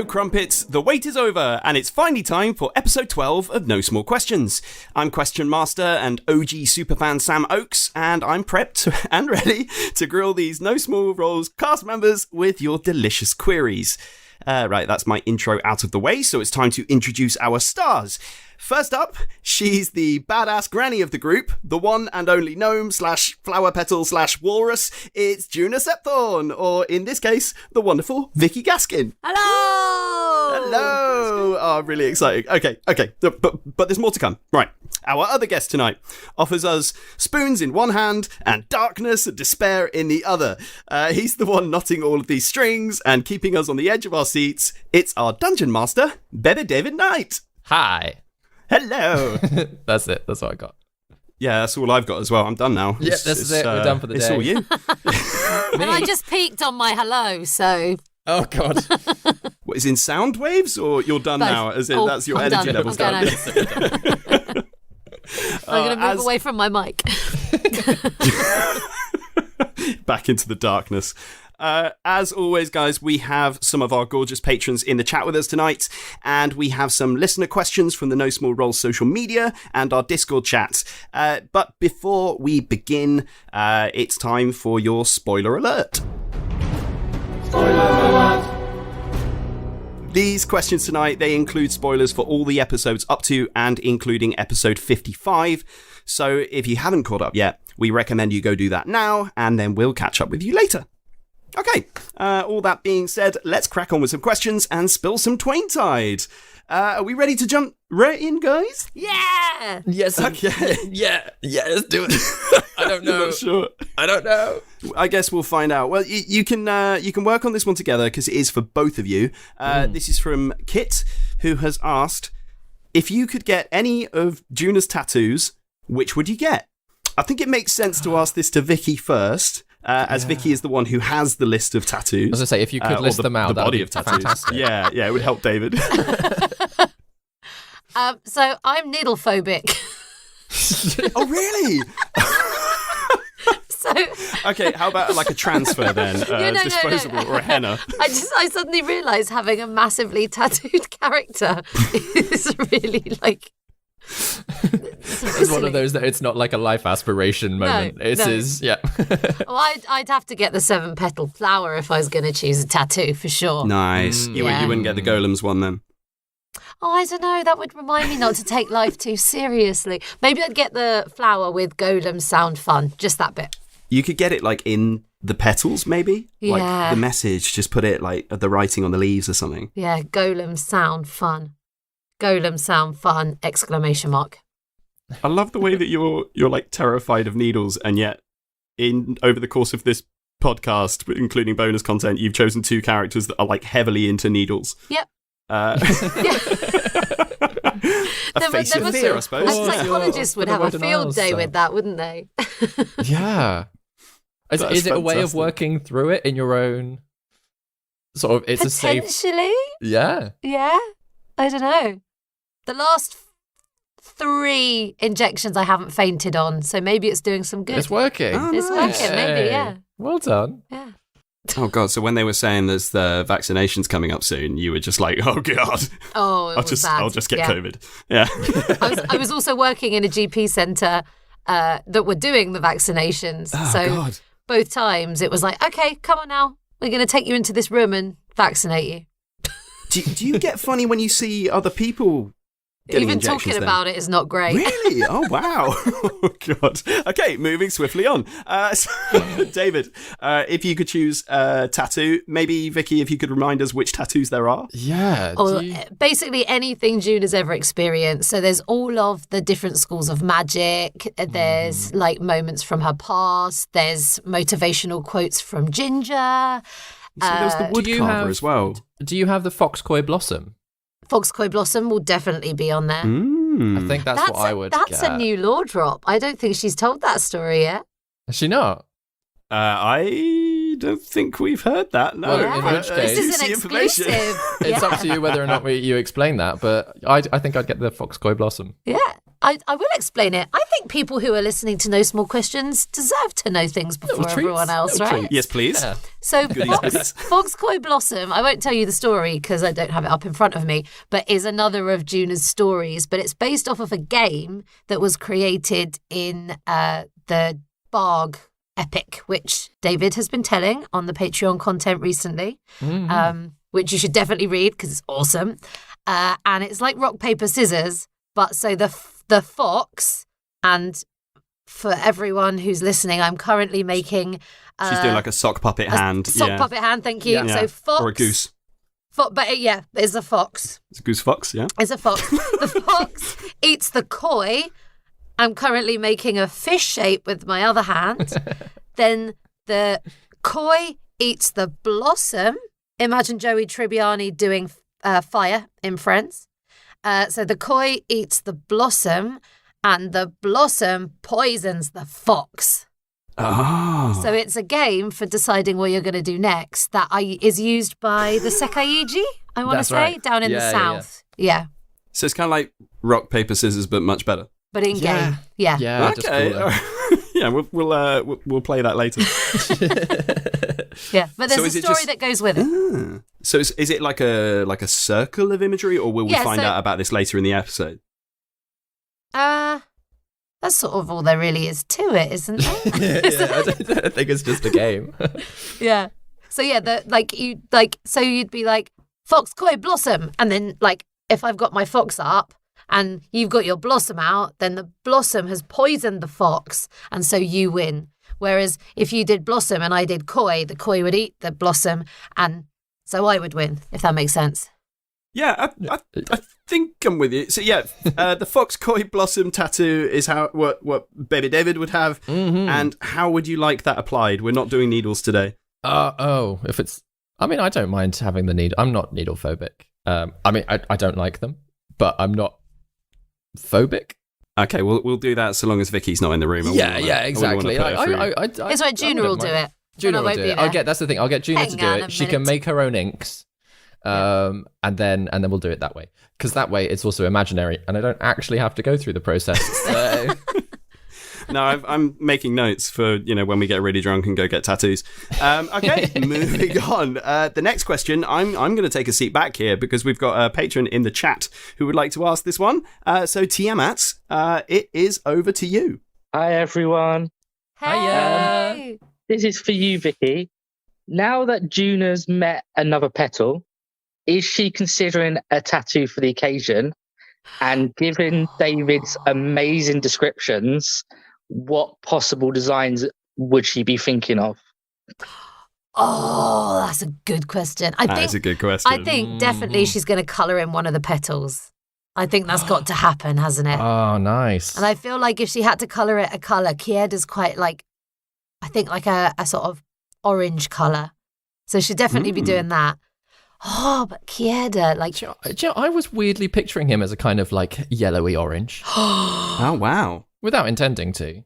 Hello, Crumpets. The wait is over, and it's finally time for episode 12 of No Small Questions. I'm Question Master and OG superfan Sam Oakes, and I'm prepped and ready to grill these No Small Roles cast members with your delicious queries. Right, that's my intro out of the way, so it's time to introduce our stars. First up, she's the badass granny of the group, the one and only gnome / flower petal / walrus. It's Juna Septhorn, or in this case, the wonderful Vicky Gaskin. Hello! Hello! Oh, really exciting. Okay, but there's more to come. Right, our other guest tonight offers us spoons in one hand and darkness and despair in the other. He's the one knotting all of these strings and keeping us on the edge of our seats. It's our dungeon master, Bebe David Knight. Hi. Hello. That's it. That's what I got. Yeah, that's all I've got as well. I'm done now. Yeah, this is it. We're done for the day. It's all you. And I just peaked on my hello, so... Oh, God. What, is in sound waves, or you're done now? As in, that's your I'm energy done. level's I'm done. I'm going to move away from my mic. Back into the darkness. As always, guys, we have some of our gorgeous patrons in the chat with us tonight, and we have some listener questions from the No Small Roles social media and our Discord chats. But before we begin, it's time for your spoiler alert. Spoiler alert! These questions tonight, they include spoilers for all the episodes up to and including episode 55. So if you haven't caught up yet, we recommend you go do that now, and then we'll catch up with you later. Okay, all that being said, let's crack on with some questions and spill some Twain-tide. Are we ready to jump right in, guys? Yeah! Yes. Okay. Yeah, let's do it. I don't know. Not sure. I don't know. I guess we'll find out. Well, you can work on this one together because it is for both of you. This is from Kit, who has asked, if you could get any of Juna's tattoos, which would you get? I think it makes sense to ask this to Vicky first. As Vicky is the one who has the list of tattoos. I was going to say, if you could list them out, the that body would of be tattoos. fantastic. Yeah, it would help David. So I'm needle phobic. Oh, really? So Okay, how about like a transfer then? No. Disposable or a henna? I suddenly realised having a massively tattooed character is really like... It's one of those that it's not like a life aspiration moment. Yeah. Well, I'd have to get the 7-petal flower if I was going to choose a tattoo for sure. Nice. You wouldn't get the golems one then? Oh, I don't know. That would remind me not to take life too seriously. Maybe I'd get the flower with golems sound fun. Just that bit. You could get it like in the petals, maybe? Yeah. Like the message, just put it like the writing on the leaves or something. Yeah, golems sound fun. Golems sound fun! ! I love the way that you're like terrified of needles, and yet over the course of this podcast, including bonus content, you've chosen 2 characters that are like heavily into needles. Yep. A face of fear, I suppose. A psychologist would have a field day with that, wouldn't they? Yeah. Is it a way of working through it in your own sort of? It's a safe. Potentially. Yeah. Yeah. I don't know. The last 3 injections I haven't fainted on, so maybe it's doing some good. It's working. Oh, It's nice. working, maybe, yeah. Well done. Yeah. Oh god! So when they were saying there's the vaccinations coming up soon, you were just like, "Oh god, Oh, I'll just get COVID." Yeah. I was also working in a GP centre that were doing the vaccinations. Oh, so God. both times it was like, okay, come on now, we're going to take you into this room and vaccinate you. Do you get funny when you see other people getting Even injections talking then? about it is not great. Really? Oh, wow. Oh, God. Okay, moving swiftly on. So, David, if you could choose a tattoo, maybe, Vicky, if you could remind us which tattoos there are. Yeah. Or basically anything June has ever experienced. So there's all of the different schools of magic. There's like moments from her past. There's motivational quotes from Ginger. So there's the wood carver as well. Do you have the Foxcoy Blossom? Foxcoy Blossom will definitely be on there. I think that's what I would That's get. a new lore drop. I don't think she's told that story yet. Is she not? I don't think we've heard that. No. Well, in which case- This is an juicy information. exclusive. It's up to you whether or not you explain that, but I think I'd get the Foxcoy Blossom. Yeah, I will explain it. I think people who are listening to No Small Questions deserve to know things before Little treats, everyone else, little right? treats. Yes, please. Yeah. So Goodies. Fox Koi Blossom, I won't tell you the story because I don't have it up in front of me, but is another of Juna's stories. But it's based off of a game that was created in the Barg epic, which David has been telling on the Patreon content recently, which you should definitely read because it's awesome. And it's like rock, paper, scissors. But so the fox, and for everyone who's listening, I'm currently making... She's doing like a sock puppet hand. Sock puppet hand, thank you. Yeah. So fox... Or a goose. But it's a fox. It's a goose fox, yeah. It's a fox. The fox eats the koi. I'm currently making a fish shape with my other hand. Then the koi eats the blossom. Imagine Joey Tribbiani doing fire in Friends. So the koi eats the blossom, and the blossom poisons the fox. Oh. So it's a game for deciding what you're going to do next that is used by the Sekaiji, I want to say, right. down in the south. Yeah. So it's kind of like rock, paper, scissors, but much better. But in game. Yeah. Yeah, Okay. Yeah, we'll play that later. Yeah, but there's So a is it story just- that goes with it. So is it like a circle of imagery, or will we Yeah, find so- out about this later in the episode? That's sort of all there really is to it, isn't there? I don't think it's just a game. Yeah. So yeah, so you'd be like fox koi blossom, and then like if I've got my fox up and you've got your blossom out, then the blossom has poisoned the fox, and so you win. Whereas if you did blossom and I did koi, the koi would eat the blossom, and so I would win. If that makes sense. Yeah, I think I'm with you. So yeah, the fox koi blossom tattoo is what Baby David would have. Mm-hmm. And how would you like that applied? We're not doing needles today. If it's... I mean, I don't mind having the needle. I'm not needle phobic. I mean, I don't like them, but I'm not phobic. Okay, we'll do that so long as Vicky's not in the room. Exactly. It's right, Juna will do it. Juna Then I will won't do be it. there. That's the thing. I'll get Juna to Hang do on it. a She can minute. make her own inks. And then we'll do it that way, because that way it's also imaginary and I don't actually have to go through the process. So. No, I'm making notes for when we get really drunk and go get tattoos. Okay, moving on. The next question, I'm going to take a seat back here because we've got a patron in the chat who would like to ask this one. So Tiamat, it is over to you. Hi everyone. Hey. This is for you, Vicky. Now that Juna's met another petal, is she considering a tattoo for the occasion? And given David's amazing descriptions, what possible designs would she be thinking of? Oh, that's a good question. That is a good question. I think definitely she's going to colour in one of the petals. I think that's got to happen, hasn't it? Oh, nice. And I feel like if she had to colour it a colour, Kieda's quite like, I think like a sort of orange colour. So she'd definitely be doing that. Oh, but Kieda, like... Do you know, I was weirdly picturing him as a kind of like yellowy orange. Oh, wow. Without intending to.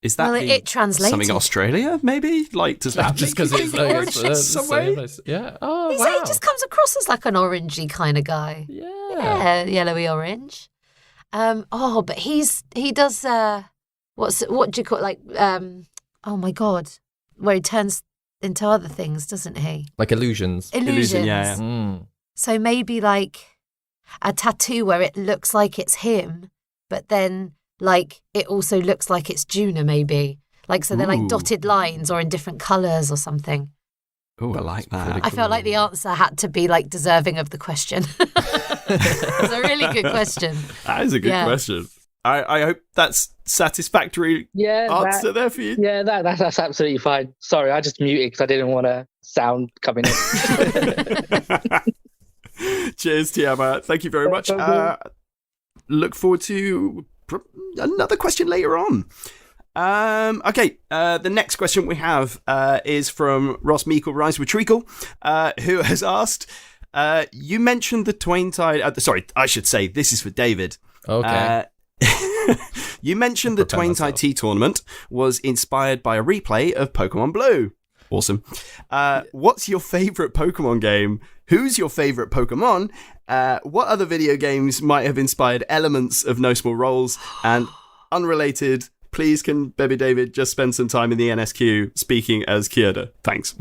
Is that it translated. something Australia, maybe? Like, does that Just make because you it's think orange in some way? Yeah. Oh, He wow. just comes across as like an orangey kind of guy. Yeah. Yellowy orange. But he does what do you call it? Like oh my god, where he turns into other things, doesn't he? Like illusions. Illusion, yeah. Mm. So maybe like a tattoo where it looks like it's him, but then like it also looks like it's Juna, maybe. Like so they're like Ooh. dotted lines or in different colours or something. Oh, I like that. pretty I felt like the answer had to be like deserving of the question. It's a really good question. That is a good question. I hope that's satisfactory answer there for you. Yeah, that's absolutely fine. Sorry, I just muted because I didn't want a sound coming in. Cheers, Tiamat. Thank you very much. Look forward to another question later on. Okay, the next question we have is from Ross Meikle Rise with Treacle, who has asked, you mentioned the Twain Tide... sorry, I should say, this is for David. Okay. You mentioned the Twain Tide Tea tournament was inspired by a replay of Pokemon Blue. Awesome. What's your favourite Pokemon game? Who's your favourite Pokemon? What other video games might have inspired elements of No Small Roles? And unrelated, please can Baby David just spend some time in the NSQ speaking as Kyoda? Thanks.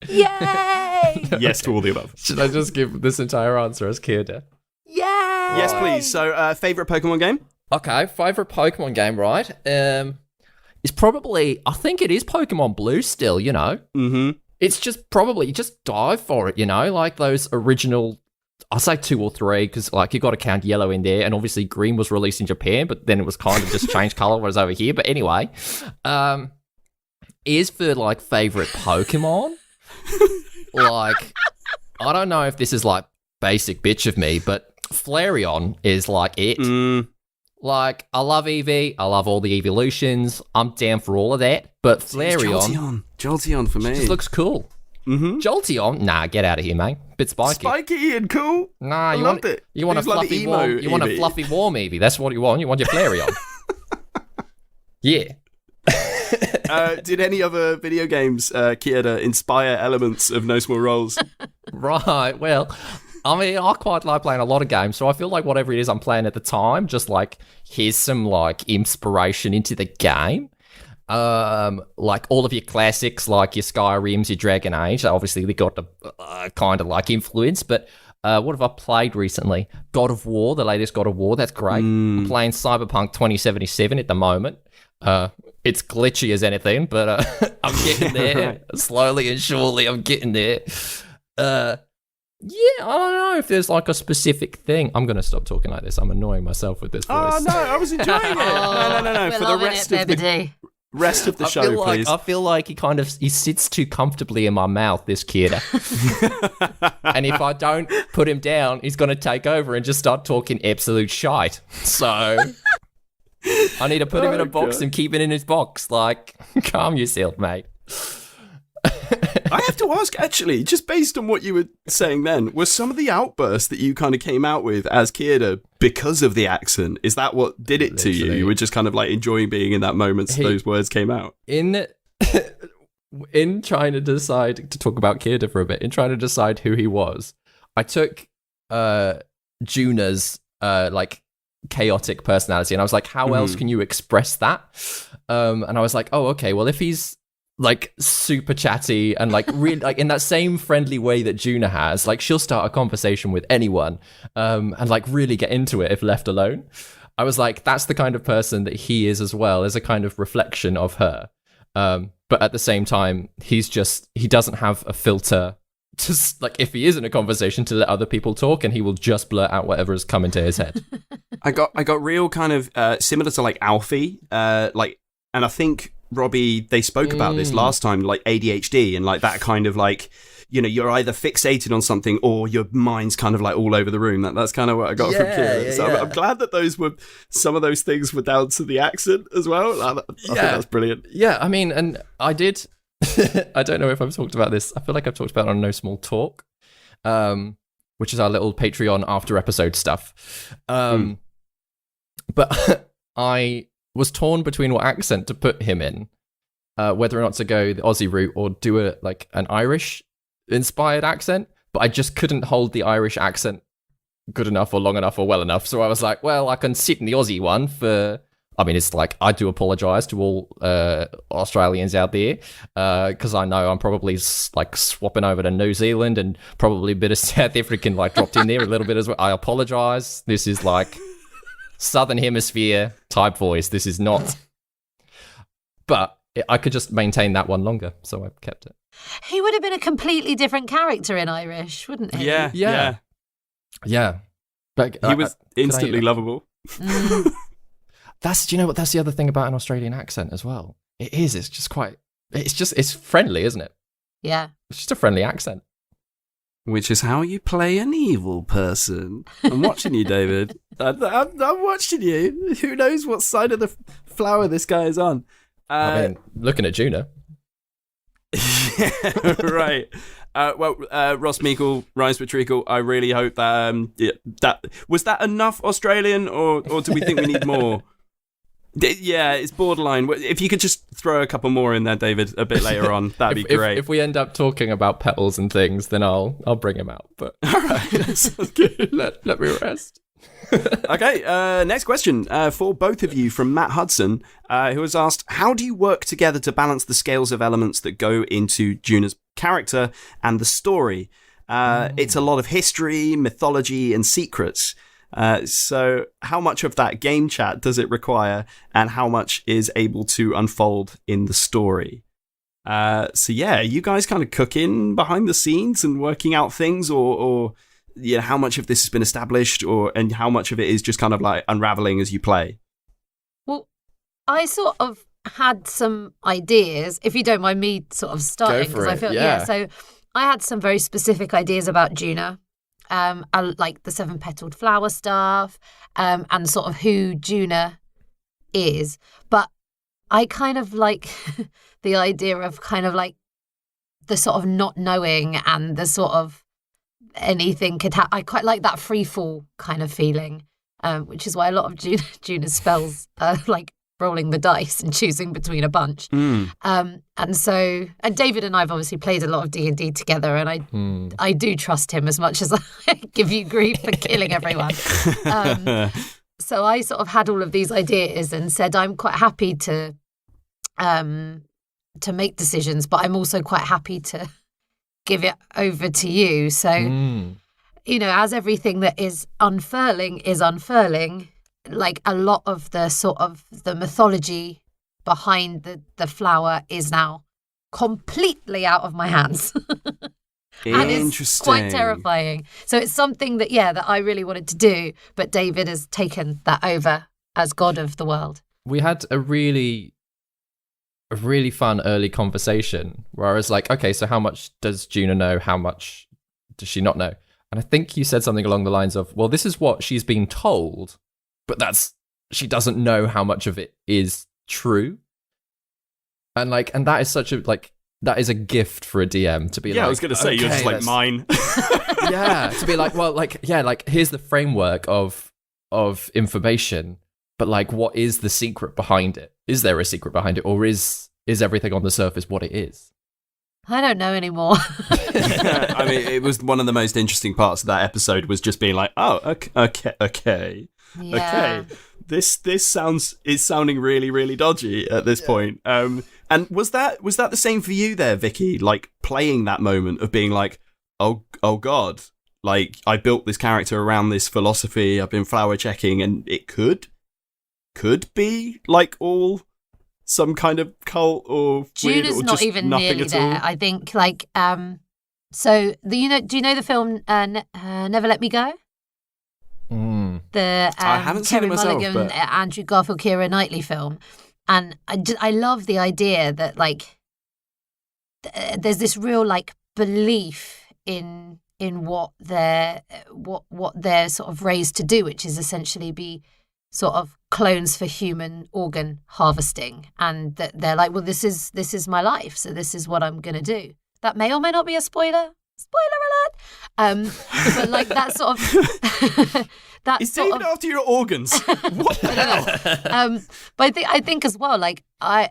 Yay! Yes to all the above. Should I just give this entire answer as Kyoda? Yay! Yes, please. So, favourite Pokemon game? Okay, favorite Pokemon game, right? Is probably, I think it is Pokemon Blue still, you know? Mm-hmm. It's just probably, just dive for it, you know? Like those original, I'll say 2 or 3, because like you got to count yellow in there, and obviously green was released in Japan, but then it was kind of just changed colour when it was over here. But anyway, is for like favorite Pokemon, like, I don't know if this is like basic bitch of me, but Flareon is like it. Like, I love Eevee, I love all the evolutions, I'm down for all of that, but Flareon Jolteon for me. just looks cool. Mm-hmm. Jolteon? Nah, get out of here, mate. Bit spiky. Spiky and cool. Nah, I you loved want it. you want a It was like the fluffy emo warm. You want a Eevee. fluffy warm Eevee. That's what you want. You want your Flareon. Yeah. Did any other video games, Kyoda, inspire elements of No Small Roles? Right. Well, I mean, I quite like playing a lot of games, so I feel like whatever it is I'm playing at the time, just like here's some like inspiration into the game. Like all of your classics, like your Skyrims, your Dragon Age, obviously they got the kind of like influence. But what have I played recently? God of War, the latest God of War. That's great. I'm playing Cyberpunk 2077 at the moment. It's glitchy as anything, but I'm getting there slowly and surely. I'm getting there. Yeah, I don't know if there's like a specific thing. I'm going to stop talking like this. I'm annoying myself with this voice. Oh, no, I was enjoying it. No. We're For the loving rest it, of the Baby D. rest of the show, please. I feel like he sits too comfortably in my mouth, this kid. And if I don't put him down, he's going to take over and just start talking absolute shite. So I need to put him in a box God. and keep it in his box. Like, calm yourself, mate. I have to ask, actually, just based on what you were saying then, were some of the outbursts that you kind of came out with as Kyoda because of the accent? Is that what did it to you? Literally. You were just kind of like enjoying being in that moment so those words came out? In trying to decide to talk about Kyoda for a bit, in trying to decide who he was, I took Juna's like chaotic personality, and I was like, how else can you express that? And I was like, oh, okay, well, if he's like super chatty and like really like in that same friendly way that Juna has, like she'll start a conversation with anyone and like really get into it if left alone. I was like, that's the kind of person that he is as well, as a kind of reflection of her. But at the same time, he doesn't have a filter, just like if he is in a conversation, to let other people talk, and he will just blurt out whatever has come into his head. I got real kind of similar to like Alfie, and I think Robbie, they spoke about this last time, like ADHD and like that kind of like, you know, you're either fixated on something or your mind's kind of like all over the room. That's kind of what I got from Kyoda. So I'm glad that some of those things were down to the accent as well. I think that's brilliant. Yeah, I mean, and I did. I don't know if I've talked about this. I feel like I've talked about it on No Small Talk, which is our little Patreon after episode stuff. But I was torn between what accent to put him in, whether or not to go the Aussie route or do an Irish inspired accent. But I just couldn't hold the Irish accent good enough or long enough or well enough. So I was like, well, I can sit in the Aussie one for. I mean, it's like, I do apologise to all Australians out there, because I know I'm probably like swapping over to New Zealand, and probably a bit of South African like dropped in there a little bit as well. I apologise. This is like Southern Hemisphere type voice. This is not. But I could just maintain that one longer, so I kept it. He would have been a completely different character in Irish, wouldn't he? Yeah. But He was instantly lovable. Do you know what? That's the other thing about an Australian accent as well. It's friendly, isn't it? Yeah. It's just a friendly accent. Which is how you play an evil person. I'm watching you, David. I'm watching you. Who knows what side of the flower this guy is on? I mean, looking at Juna. Yeah, right. Ross Meikle, Rhymes with Treacle, I really hope that was that enough Australian, or do we think we need more? Yeah, it's borderline. If you could just throw a couple more in there, David, a bit later on, that'd be great. If we end up talking about petals and things, then I'll bring him out. But all right, that sounds good. let me rest. Okay, next question for both of you from Matt Hudson, who has asked, how do you work together to balance the scales of elements that go into Juna's character and the story? It's a lot of history, mythology, and secrets. So how much of that game chat does it require, and how much is able to unfold in the story? So yeah, you guys kind of cooking behind the scenes and working out things, or yeah, how much of this has been established, and how much of it is just kind of like unraveling as you play? Well, I sort of had some ideas, if you don't mind me sort of starting, for because I it, feel yeah. so I had some very specific ideas about Juna. I like the 7-petaled flower stuff, and sort of who Juna is. But I kind of like the idea of kind of like the sort of not knowing and the sort of anything could happen. I quite like that free fall kind of feeling, which is why a lot of Juna's spells are like rolling the dice and choosing between a bunch. And David and I've obviously played a lot of D&D together, and I do trust him as much as I give you grief for killing everyone. So I sort of had all of these ideas and said I'm quite happy to make decisions, but I'm also quite happy to give it over to you. So, you know, as everything that is unfurling, like a lot of the sort of the mythology behind the flower is now completely out of my hands. And it's quite terrifying. So it's something that, that I really wanted to do, but David has taken that over as god of the world. We had a really fun early conversation where I was like, okay, so how much does Juna know? How much does she not know? And I think you said something along the lines of, well, this is what she's been told, but she doesn't know how much of it is true. And that is such a, that is a gift for a DM to be I was going to say, you're just like mine. Yeah, to be like, well, here's the framework of information, but what is the secret behind it? Is there a secret behind it, or is everything on the surface what it is? I don't know anymore. I mean, it was one of the most interesting parts of that episode was just being like, oh, okay. Yeah. Okay. This is sounding really, really dodgy at this point. And was that the same for you there, Vicky? Like playing that moment of being like, oh God, like I built this character around this philosophy. I've been flower checking, and it could be like all some kind of cult or weird, Juna's or not just even nothing nearly at there. all. I think so do you know the film Never Let Me Go? The I haven't seen Kerry it myself, Mulligan, but Andrew Garfield, Keira Knightley film, and I love the idea that there's this real belief in what they're sort of raised to do, which is essentially be sort of clones for human organ harvesting, and that they're like, well, this is my life, so this is what I'm gonna do. That may or may not be a spoiler alert. But that sort of that is sort David of after your organs? What the hell? but I think as well, I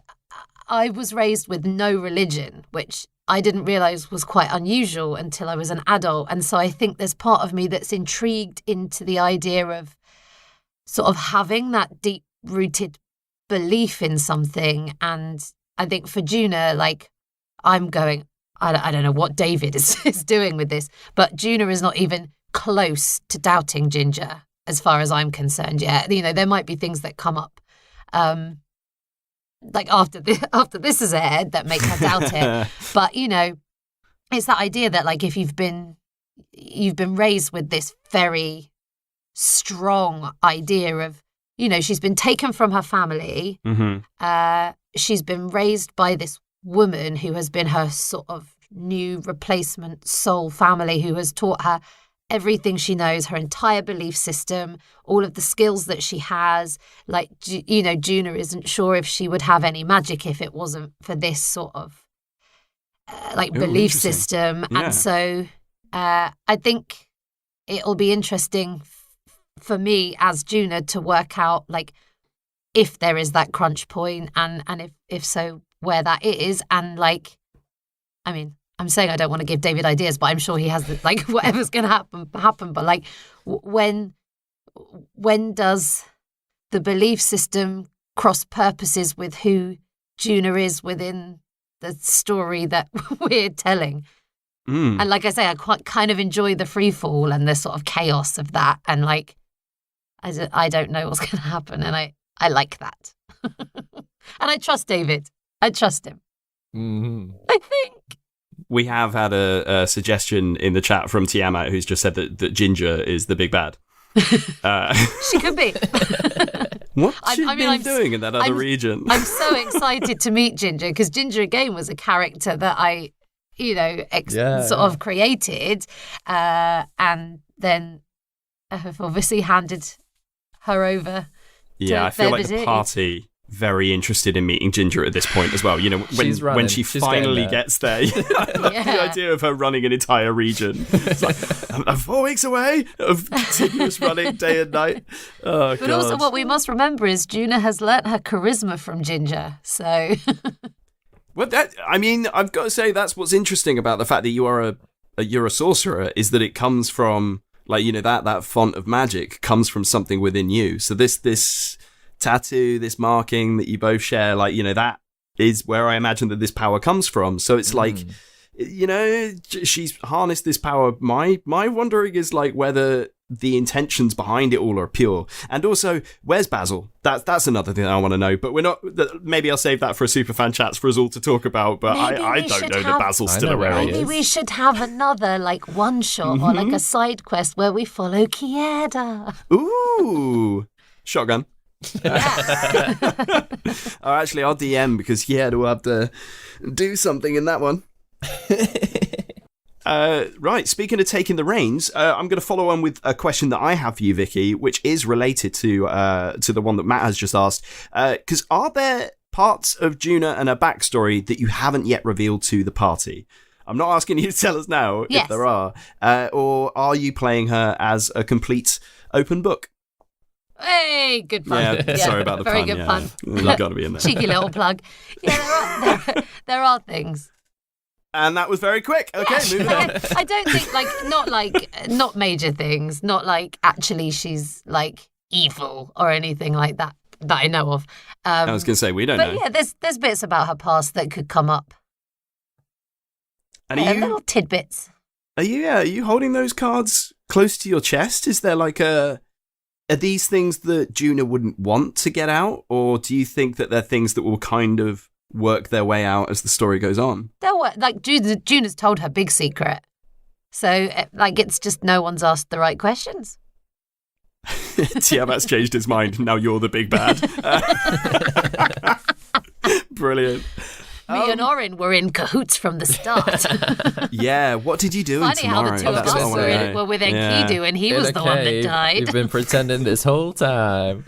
was raised with no religion, which I didn't realize was quite unusual until I was an adult, and so I think there's part of me that's intrigued into the idea of sort of having that deep-rooted belief in something. And I think for Juna, I'm going, I don't know what David is doing with this, but Juna is not even close to doubting Ginger as far as I'm concerned yet. You know, there might be things that come up after this is aired that make her doubt it. But, you know, it's that idea that if you've been raised with this very strong idea of, you know, she's been taken from her family. Mm-hmm. She's been raised by this woman who has been her sort of new replacement soul family, who has taught her everything she knows, her entire belief system, all of the skills that she has. You know, Juna isn't sure if she would have any magic if it wasn't for this sort of belief system. Yeah. And so I think it'll be interesting for me as Juna to work out if there is that crunch point, and if so, where that is. And I mean, I'm saying I don't want to give David ideas, but I'm sure he has whatever's going to happen. But when when does the belief system cross purposes with who Juna is within the story that we're telling? And like I say, I quite kind of enjoy the free fall and the sort of chaos of that. And like, I don't know what's going to happen. And I like that. And I trust David. I trust him. I think. We have had a suggestion in the chat from Tiamat, who's just said that Ginger is the big bad. She could be. What's she been doing in that other region? I'm so excited to meet Ginger, because Ginger, again, was a character that I, sort of created. And then have obviously handed her over. Yeah, I feel like the party very interested in meeting Ginger at this point as well. When she finally gets there. The idea of her running an entire region. It's like, I'm 4 weeks away of continuous running day and night. Oh, but also what we must remember is Juna has learnt her charisma from Ginger, so... Well, I've got to say that's what's interesting about the fact that you're a sorcerer, is that it comes from, that font of magic comes from something within you. So this tattoo, this marking that you both share, that is where I imagine that this power comes from. So it's she's harnessed this power. My wondering is whether the intentions behind it all are pure. And also, where's Basil? That's another thing I want to know. But we're not. Maybe I'll save that for a superfan chats for us all to talk about. But I don't know that Basil's still around. Maybe we should have another one shot or a side quest where we follow Kieda. Ooh, shotgun. Actually, I'll DM because Kieda will have to do something in that one. Right, speaking of taking the reins, I'm going to follow on with a question that I have for you, Vicky, which is related to the one that Matt has just asked. Because are there parts of Juna and her backstory that you haven't yet revealed to the party? I'm not asking you to tell us now if there are. Or are you playing her as a complete open book? Hey, good pun. Yeah, sorry about the very pun. Very good pun. You've got to be in there. Cheeky little plug. Yeah, there are things. And that was very quick. Okay, moving on. I don't think not major things, not actually she's evil or anything like that I know of. I was going to say we don't know. But yeah, there's bits about her past that could come up. And little tidbits. Are you holding those cards close to your chest? Is there are these things that Juna wouldn't want to get out, or do you think that they're things that will kind of work their way out as the story goes on? They'll work. Juna's told her big secret, so it's just no one's asked the right questions. Tiamat's changed his mind. Now you're the big bad. Brilliant. Me and Orin were in cahoots from the start. Yeah, what did you do Funny tomorrow? how the two of us were with Enkidu and he was the one that died. You've been pretending this whole time.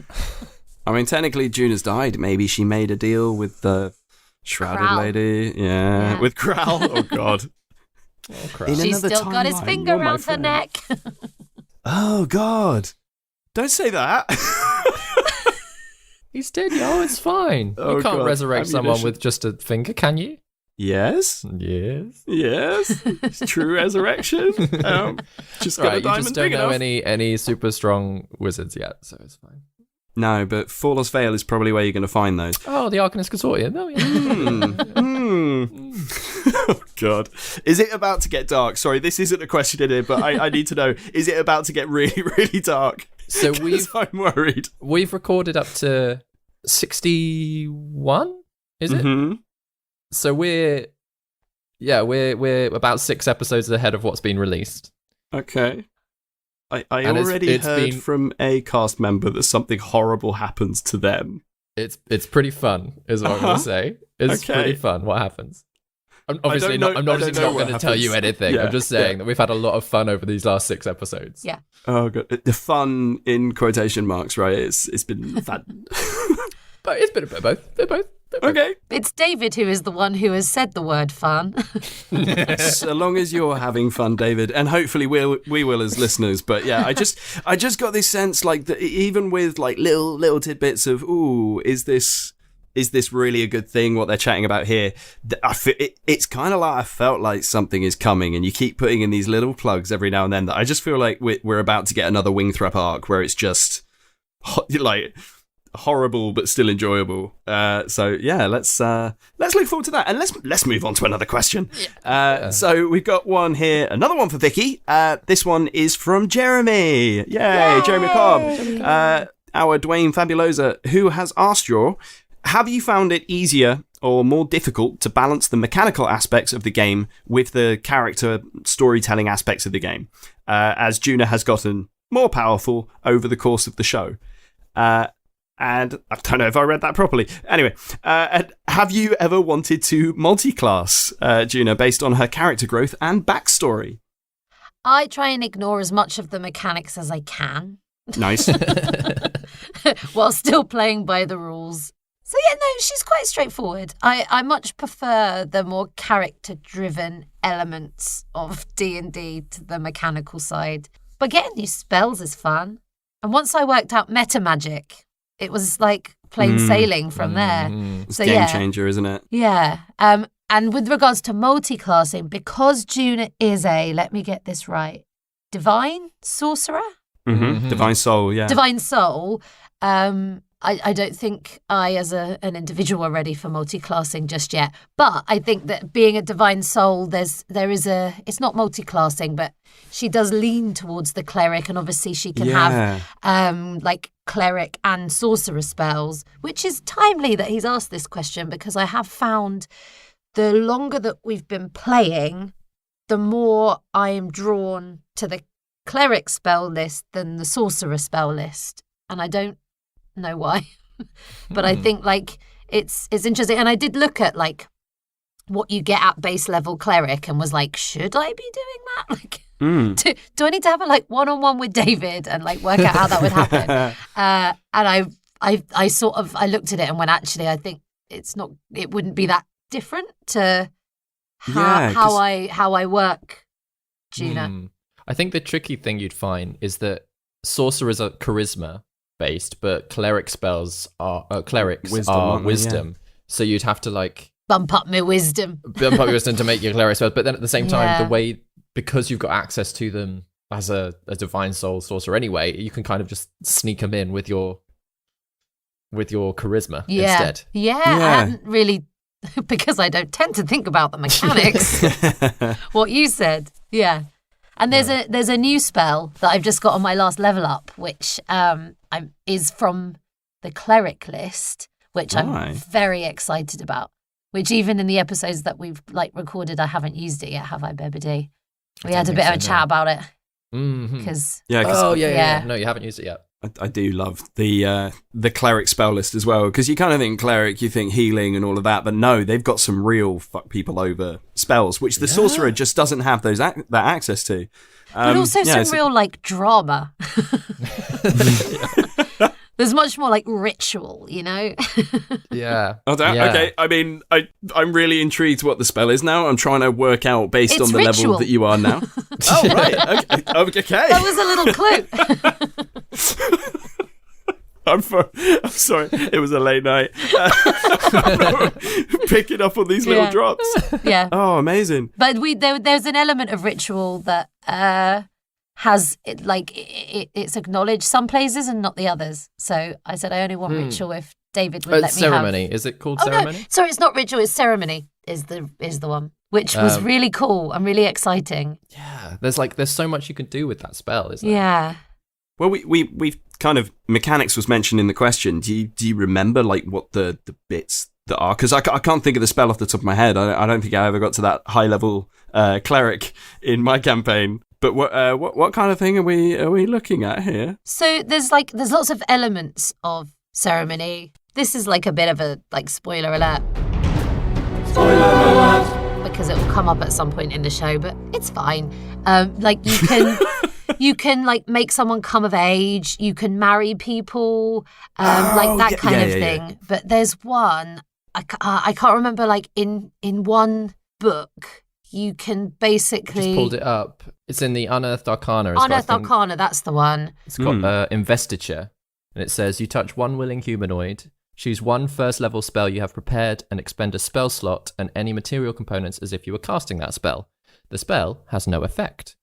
I mean, technically, Juna's died. Maybe she made a deal with the shrouded Kral. lady. Yeah, with Kral. Oh, God. She's still got his finger around her neck. Oh, God. Don't say that. He's dead, yo. It's fine. Oh, you can't God. resurrect someone with just a finger, can you? Yes. Yes. It's true resurrection. Just got a diamond you just don't big know enough. any super strong wizards yet, so it's fine. No, but Flawless Veil is probably where you're going to find those. Oh, the Arcanist Consortium. Oh, yeah. Oh, God. Is it about to get dark? Sorry, this isn't a question in here, but I need to know. Is it about to get really, really dark? So I'm worried. We've recorded up to 61, is it? Mm-hmm. So we're about 6 episodes ahead of what's been released. Okay. I And already it's heard been- from a cast member that something horrible happens to them. It's pretty fun, is what I'm going to say. It's Okay. pretty fun. What happens? I'm obviously don't not. know- I'm I don't obviously know not what going to tell you happens. anything. Yeah, I'm just saying that we've had a lot of fun over these last 6 episodes. Yeah. Oh, God. The fun in quotation marks, right? It's been fun. But it's been a bit of both. They're both. Okay. It's David who is the one who has said the word fun. So long as you're having fun, David, and hopefully we will as listeners. But yeah, I just got this sense that even with little tidbits of, ooh, is this is this really a good thing, what they're chatting about here? It's kind of like I felt like something is coming, and you keep putting in these little plugs every now and then that I just feel like we're about to get another Wingthrup arc where it's just like horrible but still enjoyable. So yeah, let's look forward to that, and let's move on to another question. So we've got one here, another one for Vicky. This one is from Jeremy. Yay! Jeremy Cobb, our Dwayne Fabulosa, who has asked you, have you found it easier or more difficult to balance the mechanical aspects of the game with the character storytelling aspects of the game, as Juna has gotten more powerful over the course of the show? And I don't know if I read that properly. Anyway, have you ever wanted to multi-class Juna based on her character growth and backstory? I try and ignore as much of the mechanics as I can. Nice. While still playing by the rules. So yeah, no, she's quite straightforward. I much prefer the more character-driven elements of D&D to the mechanical side. But getting new spells is fun. And once I worked out meta magic, it was like plain sailing from there. It's so game changer, isn't it? Yeah. And with regards to multi-classing, because Juna is let me get this right, divine sorcerer? Divine Soul, yeah. Divine Soul. I don't think I, as an individual, are ready for multi-classing just yet. But I think that being a Divine Soul, it's not multi-classing, but she does lean towards the cleric, and obviously she can have like cleric and sorcerer spells, which is timely that he's asked this question, because I have found the longer that we've been playing, the more I am drawn to the cleric spell list than the sorcerer spell list, and I don't know why. But I think like it's interesting, and I did look at like what you get at base level cleric and was like, should I be doing that? Like do I need to have a like one-on-one with David and like work out how that would happen? And I sort of looked at it and went, actually I think it wouldn't be that different to how I work Juna. I think the tricky thing you'd find is that sorcerers are charisma based, but cleric spells are wisdom. So you'd have to like bump up my wisdom to make your cleric spells. But then at the same time, the way, because you've got access to them as a divine soul sorcerer anyway, you can kind of just sneak them in with your charisma instead. Yeah, I hadn't really, because I don't tend to think about the mechanics. What you said, yeah. And there's a new spell that I've just got on my last level up, which is from the cleric list, which I'm very excited about. Which even in the episodes that we've like recorded, I haven't used it yet, have I, Bebedy? We had a bit of a chat about it. Because No, you haven't used it yet. I do love the cleric spell list as well, because you kind of think cleric, you think healing and all of that, but no, they've got some real fuck people over spells, which the sorcerer just doesn't have that access to. But also some real like drama. There's much more like ritual, you know? Yeah. Okay. I mean, I'm really intrigued what the spell is now. I'm trying to work out based on the level that you are now. Oh, right. Okay. That was a little clue. I'm sorry. It was a late night. Picking up on these little drops. Yeah. Oh, amazing. But there's an element of ritual that has it's acknowledged some places and not the others. So I said I only want ritual if David would let me ceremony. have. Is it called ceremony? No. Sorry, it's not ritual. It's ceremony. Is the one, which was really cool and really exciting. Yeah, there's so much you can do with that spell, isn't there? Yeah. Well, we've kind of, mechanics was mentioned in the question. Do you remember like what the bits that are? Because I can't think of the spell off the top of my head. I don't think I ever got to that high level cleric in my campaign. But what kind of thing are we looking at here? So there's lots of elements of ceremony. This is like a bit of a like spoiler alert. Spoiler alert. Because it will come up at some point in the show, but it's fine. Like you can you can like make someone come of age. You can marry people, like that kind of thing. Yeah. But there's one I can't remember. Like in one book, you can basically... I just pulled it up. It's in the Unearthed Arcana. Unearthed Arcana, that's the one. It's got investiture. And it says, you touch one willing humanoid. Choose one first level spell you have prepared and expend a spell slot and any material components as if you were casting that spell. The spell has no effect.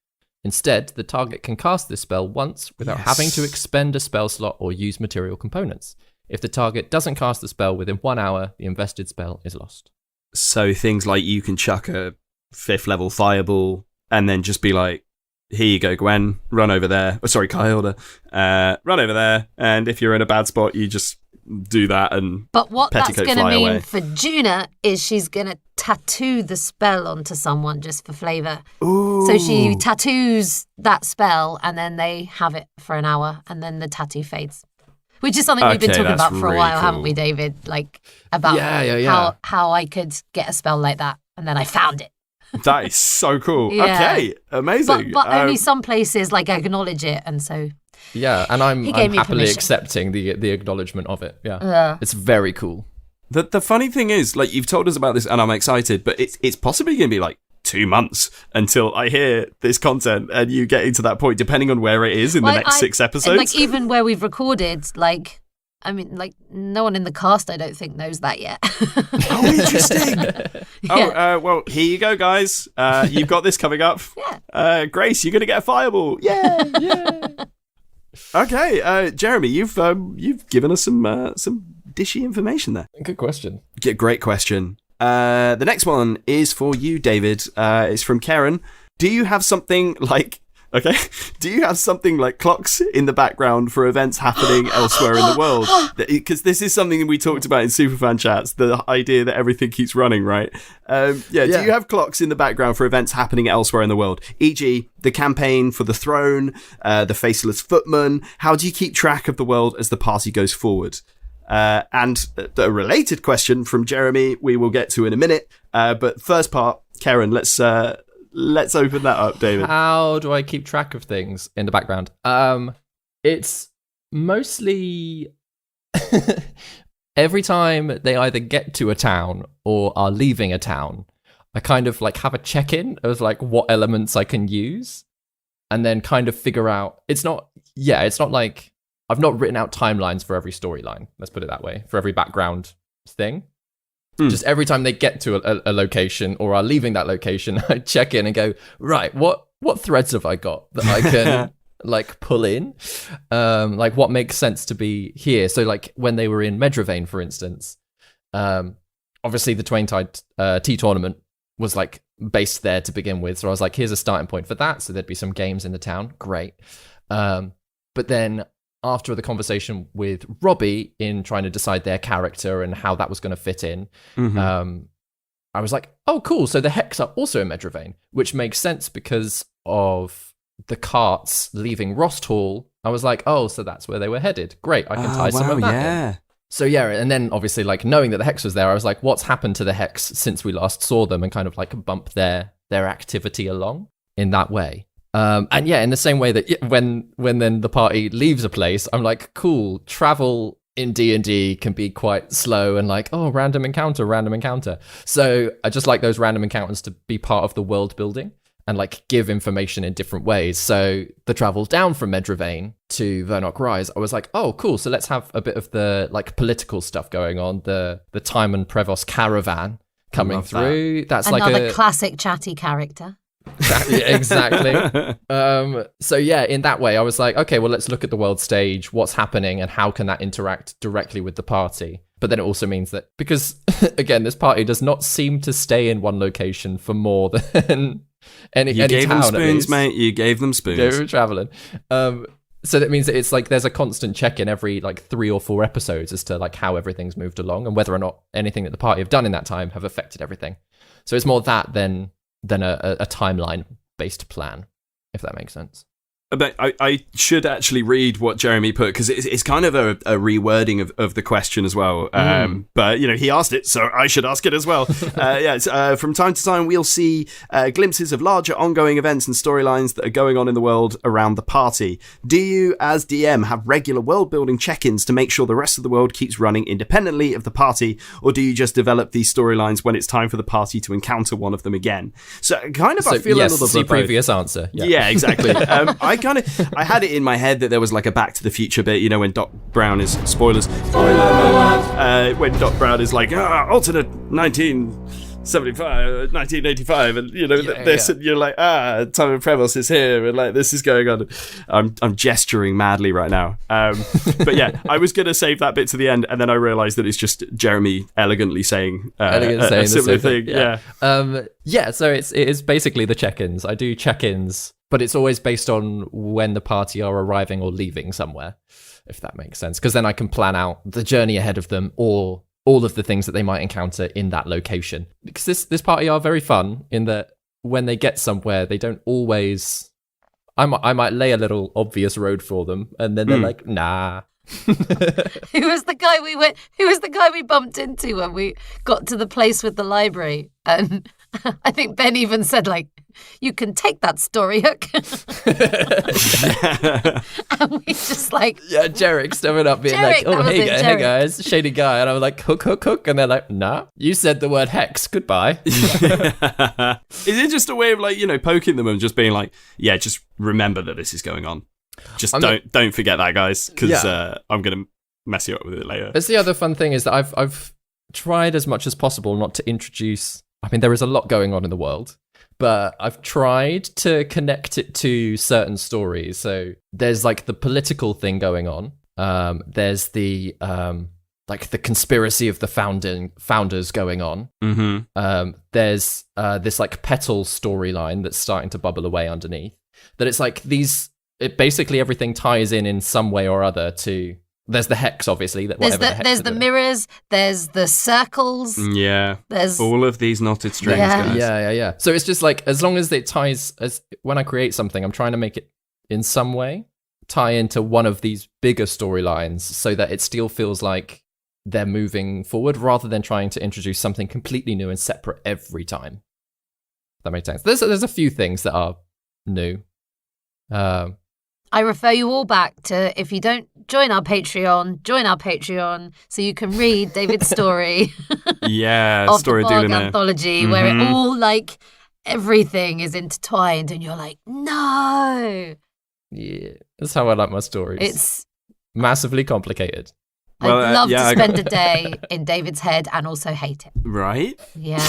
Instead, the target can cast this spell once without having to expend a spell slot or use material components. If the target doesn't cast the spell within 1 hour, the invested spell is lost. So things like you can chuck a 5th level fireball and then just be like, here you go, Gwen, run over there. Oh, sorry, Kyle, run over there. And if you're in a bad spot, you just do that and But what that's petticoat going to fly mean away. for Juna is she's going to tattoo the spell onto someone just for flavour. Ooh. So she tattoos that spell and then they have it for an hour and then the tattoo fades. Which is something we've been Okay, talking that's about for a really while, haven't cool. we, David? Like, about Yeah. how I could get a spell like that. And then I found it. That is so cool. Yeah. Okay, amazing. But only some places, like, acknowledge it. And so... Yeah, and I'm He gave me happily permission. accepting the acknowledgement of it. Yeah. Yeah. It's very cool. The funny thing is, like, you've told us about this and I'm excited, but it's possibly going to be like 2 months until I hear this content and you getting to that point, depending on where it is in the next 6 episodes. And, like, even where we've recorded, like... I mean, like, no one in the cast, I don't think, knows that yet. Oh, interesting. Well, here you go, guys. You've got this coming up. Yeah. Grace, you're going to get a fireball. Yeah. Okay, Jeremy, you've given us some dishy information there. Good question. Great question. The next one is for you, David. It's from Karen. Do you have something like... Okay. Do you have something like clocks in the background for events happening elsewhere in the world? Because this is something that we talked about in Superfan chats, the idea that everything keeps running, right? Do you have clocks in the background for events happening elsewhere in the world? E.g., the campaign for the throne, the Faceless Footman. How do you keep track of the world as the party goes forward? And a related question from Jeremy we will get to in a minute. But first part, Karen, let's open that up, David. How do I keep track of things in the background? It's mostly every time they either get to a town or are leaving a town, I kind of like have a check-in of like what elements I can use and then kind of figure out. It's not like I've not written out timelines for every storyline. Let's put it that way. For every background thing. Just every time they get to a location or are leaving that location, I check in and go, right, what threads have I got that I can like pull in? Like what makes sense to be here? So like when they were in Medravane, for instance, obviously the Twaintide tea tournament was like based there to begin with. So I was like, here's a starting point for that. So there'd be some games in the town. Great. But then after the conversation with Robbie in trying to decide their character and how that was going to fit in, I was like, oh, cool. So the Hex are also in Medravane, which makes sense because of the carts leaving Rost Hall. I was like, oh, so that's where they were headed. Great. I can tie some of that in. So yeah, and then obviously like knowing that the Hex was there, I was like, what's happened to the Hex since we last saw them, and kind of like bump their activity along in that way. And yeah, in the same way that when then the party leaves a place, I'm like, cool, travel in D&D can be quite slow and like, oh, random encounter. So I just like those random encounters to be part of the world building and like give information in different ways. So the travel down from Medravane to Vernok Rise, I was like, oh, cool. So let's have a bit of the like political stuff going on. The Timon Prevost caravan coming through. That's another like a classic chatty character. Exactly. So yeah, in that way, I was like, okay, well, let's look at the world stage, what's happening, and how can that interact directly with the party. But then it also means that because, again, this party does not seem to stay in one location for more than any You gave town, them at spoons, least. mate. You gave them spoons. They were traveling. So that means that it's like there's a constant check in every like 3 or 4 episodes as to like how everything's moved along and whether or not anything that the party have done in that time have affected everything. So it's more that than a timeline-based plan, if that makes sense. But I should actually read what Jeremy put, because it's kind of a rewording of the question as well. But, you know, he asked it, so I should ask it as well. From time to time, we'll see glimpses of larger ongoing events and storylines that are going on in the world around the party. Do you, as DM, have regular world-building check-ins to make sure the rest of the world keeps running independently of the party, or do you just develop these storylines when it's time for the party to encounter one of them again? So, kind of, I feel yes, a little see bit both. previous answer. Yeah, exactly. I I had it in my head that there was like a Back to the Future bit, you know, when Doc Brown is when Doc Brown is like alternate 1985, and you know this, and you're like, Time Prevost is here, and like this is going on. I'm gesturing madly right now, but yeah, I was gonna save that bit to the end, and then I realised that it's just Jeremy elegantly saying a similar thing. So it is basically the check-ins. I do check-ins, but it's always based on when the party are arriving or leaving somewhere, if that makes sense, because then I can plan out the journey ahead of them or all of the things that they might encounter in that location. Because this party are very fun in that when they get somewhere, they don't always... I might lay a little obvious road for them, and then they're like, nah. Who was the guy we bumped into when we got to the place with the library? And I think Ben even said, like, you can take that story hook. And we just like... Yeah, Jarek stepping up being like, oh, hey guys, shady guy. And I was like, hook. And they're like, nah, you said the word hex, goodbye. Is it just a way of like, you know, poking them and just being like, yeah, just remember that this is going on. Just don't forget that, guys, because I'm going to mess you up with it later. That's the other fun thing is that I've tried as much as possible not to introduce... I mean, there is a lot going on in the world, but I've tried to connect it to certain stories. So there's like the political thing going on. There's the like the conspiracy of the founders going on. Mm-hmm. There's this like petal storyline that's starting to bubble away underneath. That it's like basically everything ties in some way or other to... There's the hex, obviously. There's the mirrors. There's the circles. Yeah. There's all of these knotted strings. Guys. Yeah. So it's just like, as long as it ties, when I create something, I'm trying to make it in some way tie into one of these bigger storylines, so that it still feels like they're moving forward, rather than trying to introduce something completely new and separate every time. That makes sense. There's a few things that are new. I refer you all back to, if you don't join our Patreon so you can read David's story. Yeah, of story the Bog anthology, where it all like everything is intertwined, and you're like, no. Yeah, that's how I like my stories. It's massively complicated. I'd love to spend a day in David's head and also hate it. Right? Yeah.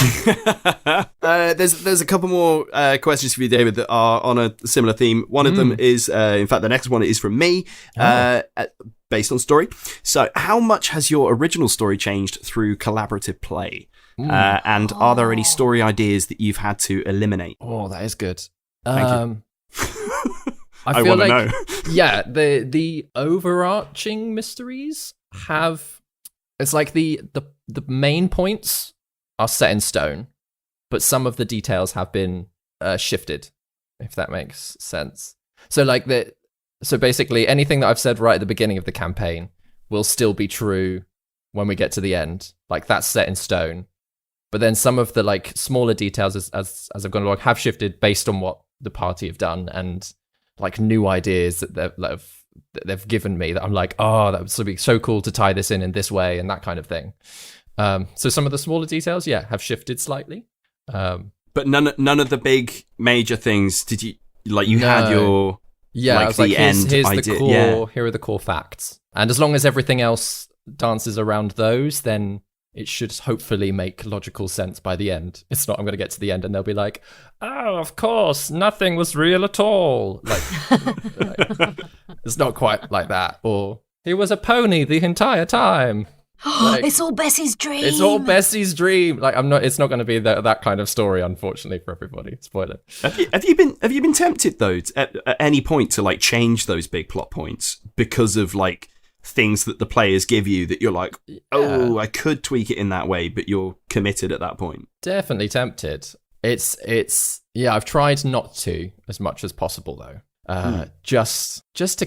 There's a couple more questions for you, David, that are on a similar theme. One of them is, in fact, the next one is from me, based on story. So, how much has your original story changed through collaborative play? And are there any story ideas that you've had to eliminate? Oh, that is good. Thank you. I feel want to like, know. Yeah, the overarching mysteries have... It's like the main points are set in stone, but some of the details have been shifted, if that makes sense. So so basically anything that I've said right at the beginning of the campaign will still be true when we get to the end. Like, that's set in stone. But then some of the like smaller details as I've gone along have shifted based on what the party have done, and like new ideas that they've given me that I'm like, oh, that would be so cool to tie this in this way, and that kind of thing. So some of the smaller details, have shifted slightly. But none of the big major things. Did you had your I was like, here's idea. The core. Here are the core facts, and as long as everything else dances around those, then it should hopefully make logical sense by the end. It's not I'm going to get to the end and they'll be like, oh, of course, nothing was real at all. Like, it's not quite like that. Or he was a pony the entire time. Like, it's all Bessie's dream. It's all Bessie's dream. Like, it's not going to be that kind of story, unfortunately, for everybody. Spoiler. Have you been tempted though at any point to like change those big plot points because of like things that the players give you that you're like, oh, I could tweak it in that way, but you're committed at that point? Definitely tempted. It's I've tried not to as much as possible though. Just to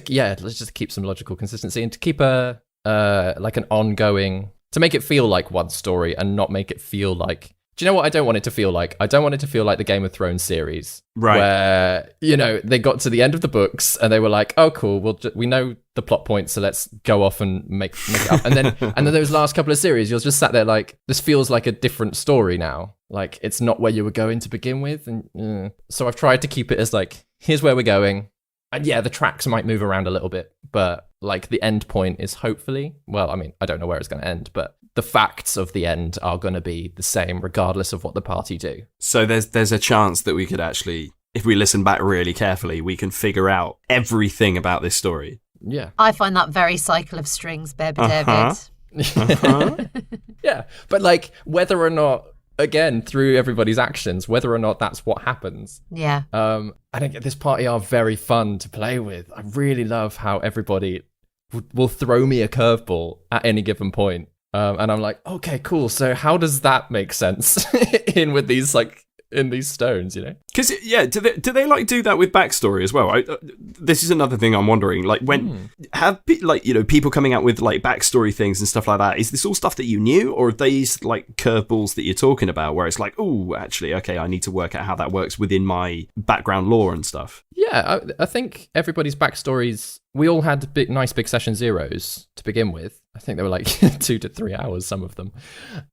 keep some logical consistency and to keep an ongoing, to make it feel like one story and not make it feel like... Do you know what I don't want it to feel like? I don't want it to feel like the Game of Thrones series. Right. Where, they got to the end of the books and they were like, oh, cool, we know the plot points, so let's go off and make it up. And then those last couple of series, you're just sat there like, this feels like a different story now. Like, it's not where you were going to begin with. And so I've tried to keep it as like, here's where we're going. And yeah, the tracks might move around a little bit, but like the end point is hopefully, well, I mean, I don't know where it's going to end, but the facts of the end are going to be the same regardless of what the party do. So there's a chance that we could actually, if we listen back really carefully, we can figure out everything about this story. Yeah. I find that very Cycle of Strings, Baby Uh-huh. David. Yeah. But like whether or not, again, through everybody's actions, whether or not that's what happens. Yeah. I think this party are very fun to play with. I really love how everybody will throw me a curveball at any given point. And I'm like, okay, cool. So how does that make sense in with these in these stones, you know? Because do they like do that with backstory as well? This is another thing I'm wondering. Like when have people coming out with like backstory things and stuff like that. Is this all stuff that you knew, or are these like curveballs that you're talking about, where it's like, oh, actually, okay, I need to work out how that works within my background lore and stuff? Yeah, I think everybody's backstories. We all had nice big session zeros to begin with. I think they were like 2 to 3 hours, some of them.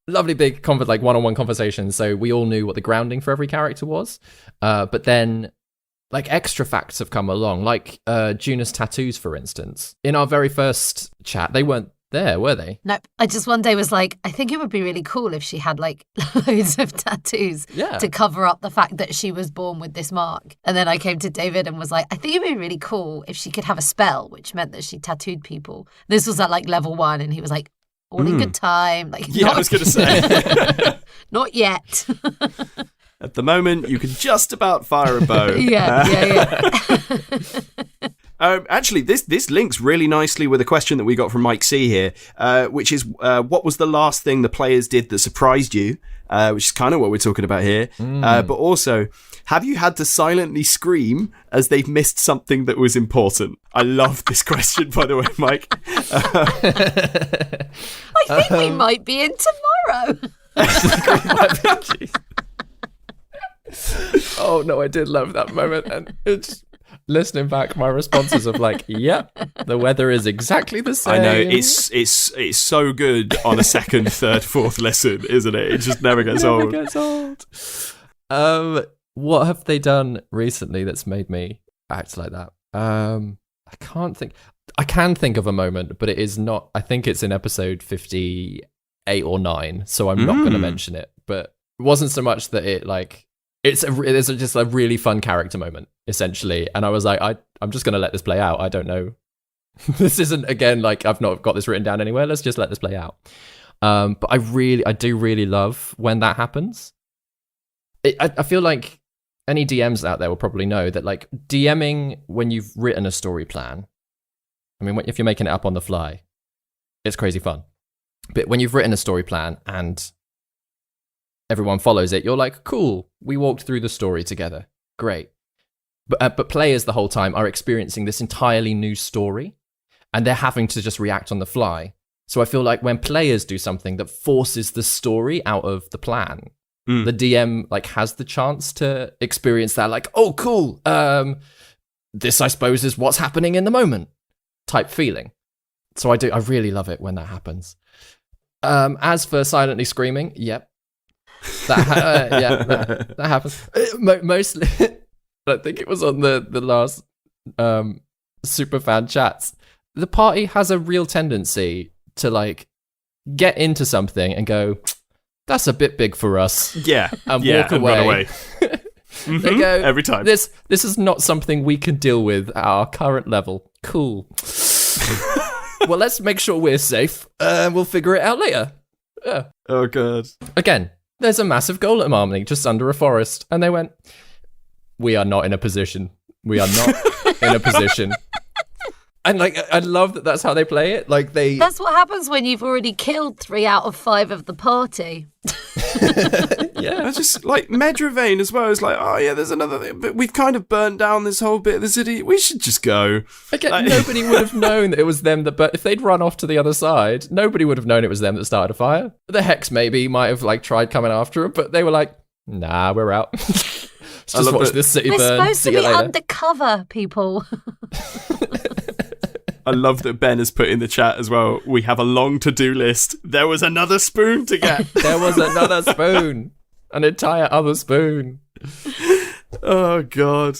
Lovely big one-on-one conversations. So we all knew what the grounding for every character was. But then like extra facts have come along, like Juna's tattoos, for instance. In our very first chat, they weren't there, were they? Nope. I just one day was like, I think it would be really cool if she had like loads of tattoos to cover up the fact that she was born with this mark. And then I came to David and was like, I think it'd be really cool if she could have a spell, which meant that she tattooed people. This was at like level 1, and he was like, all in good time. Like, Yeah, I was going to say. Not yet. At the moment, you can just about fire a bow. Yeah. Actually, this links really nicely with a question that we got from Mike C here, which is, what was the last thing the players did that surprised you? Which is kind of what we're talking about here. But also, have you had to silently scream as they've missed something that was important? I love this question, by the way, Mike. I think we might be in tomorrow. Oh no, I did love that moment, and it's listening back, my responses of like, yep, the weather is exactly the same. I know, it's so good on a second, third, fourth listen, isn't it? It just never gets old. What have they done recently that's made me act like that? I can't think. I can think of a moment, but it is not. I think it's in episode 58 or 9, so I'm not going to mention it. But it wasn't so much that it like. It's just a really fun character moment, essentially. And I was like, I'm just going to let this play out. I don't know. This isn't, again, like I've not got this written down anywhere. Let's just let this play out. But I do really love when that happens. I feel like any DMs out there will probably know that like DMing when you've written a story plan, I mean, if you're making it up on the fly, it's crazy fun. But when you've written a story plan and everyone follows it, you're like, cool, we walked through the story together. Great. But players the whole time are experiencing this entirely new story, and they're having to just react on the fly. So I feel like when players do something that forces the story out of the plan, the DM like has the chance to experience that like, oh, cool, this I suppose is what's happening in the moment type feeling. So I really love it when that happens. As for silently screaming, yep. That happens. Mostly, I think it was on the last superfan chats. The party has a real tendency to like get into something and go, "That's a bit big for us." Yeah, and walk away. Run away. They go every time. This is not something we can deal with at our current level. Cool. Well, let's make sure we're safe, and we'll figure it out later. Yeah. Oh god. Again. There's a massive golem army just under a forest. And they went, we are not in a position. We are not in a position. And like, I love that that's how they play it. Like That's what happens when you've already killed 3 out of 5 of the party. Yeah. That's just like Medravane as well. It's like, oh yeah, there's another thing. But we've kind of burnt down this whole bit of the city. We should just go. Again, nobody would have known that it was them but if they'd run off to the other side, nobody would have known it was them that started a fire. The Hex maybe might have like tried coming after them, but they were like, nah, we're out. Let's just watch this city We're burn. supposed to be undercover, people. I love that Ben has put in the chat as well. We have a long to-do list. There was another spoon to get. There was another spoon. An entire other spoon. Oh, God.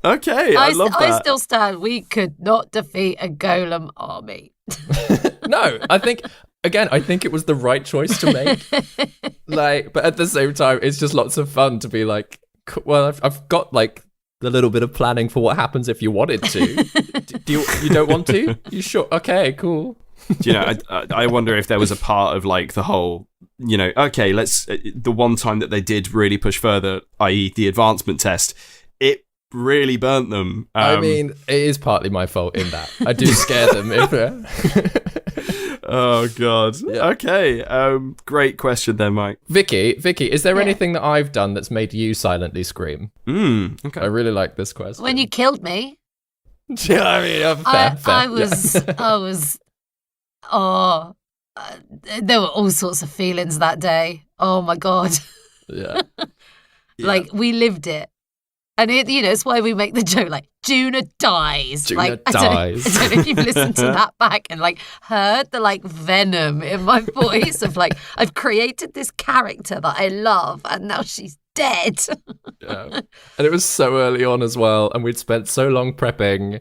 Okay, I love that. I still stand. We could not defeat a golem army. No, I think it was the right choice to make. But at the same time, it's just lots of fun to be like, well, I've got like the little bit of planning for what happens if you wanted to. You don't want to? You sure? Okay, cool. Do you know, I wonder if there was a part of like the whole, okay, let's the one time that they did really push further, i.e. the advancement test, it really burnt them. I mean, it is partly my fault in that. I do scare them. Oh, God. Yeah. Okay. Great question then, Mike. Vicky, is there anything that I've done that's made you silently scream? Okay. I really like this question. When you killed me. Yeah, I mean, fair. I was, there were all sorts of feelings that day. Oh, my God. Yeah. Like, we lived it. And it's why we make the joke like Juna dies. Juna dies. I don't know if you've listened to that back and like heard the like venom in my voice of like I've created this character that I love and now she's dead. Yeah. And it was so early on as well, and we'd spent so long prepping.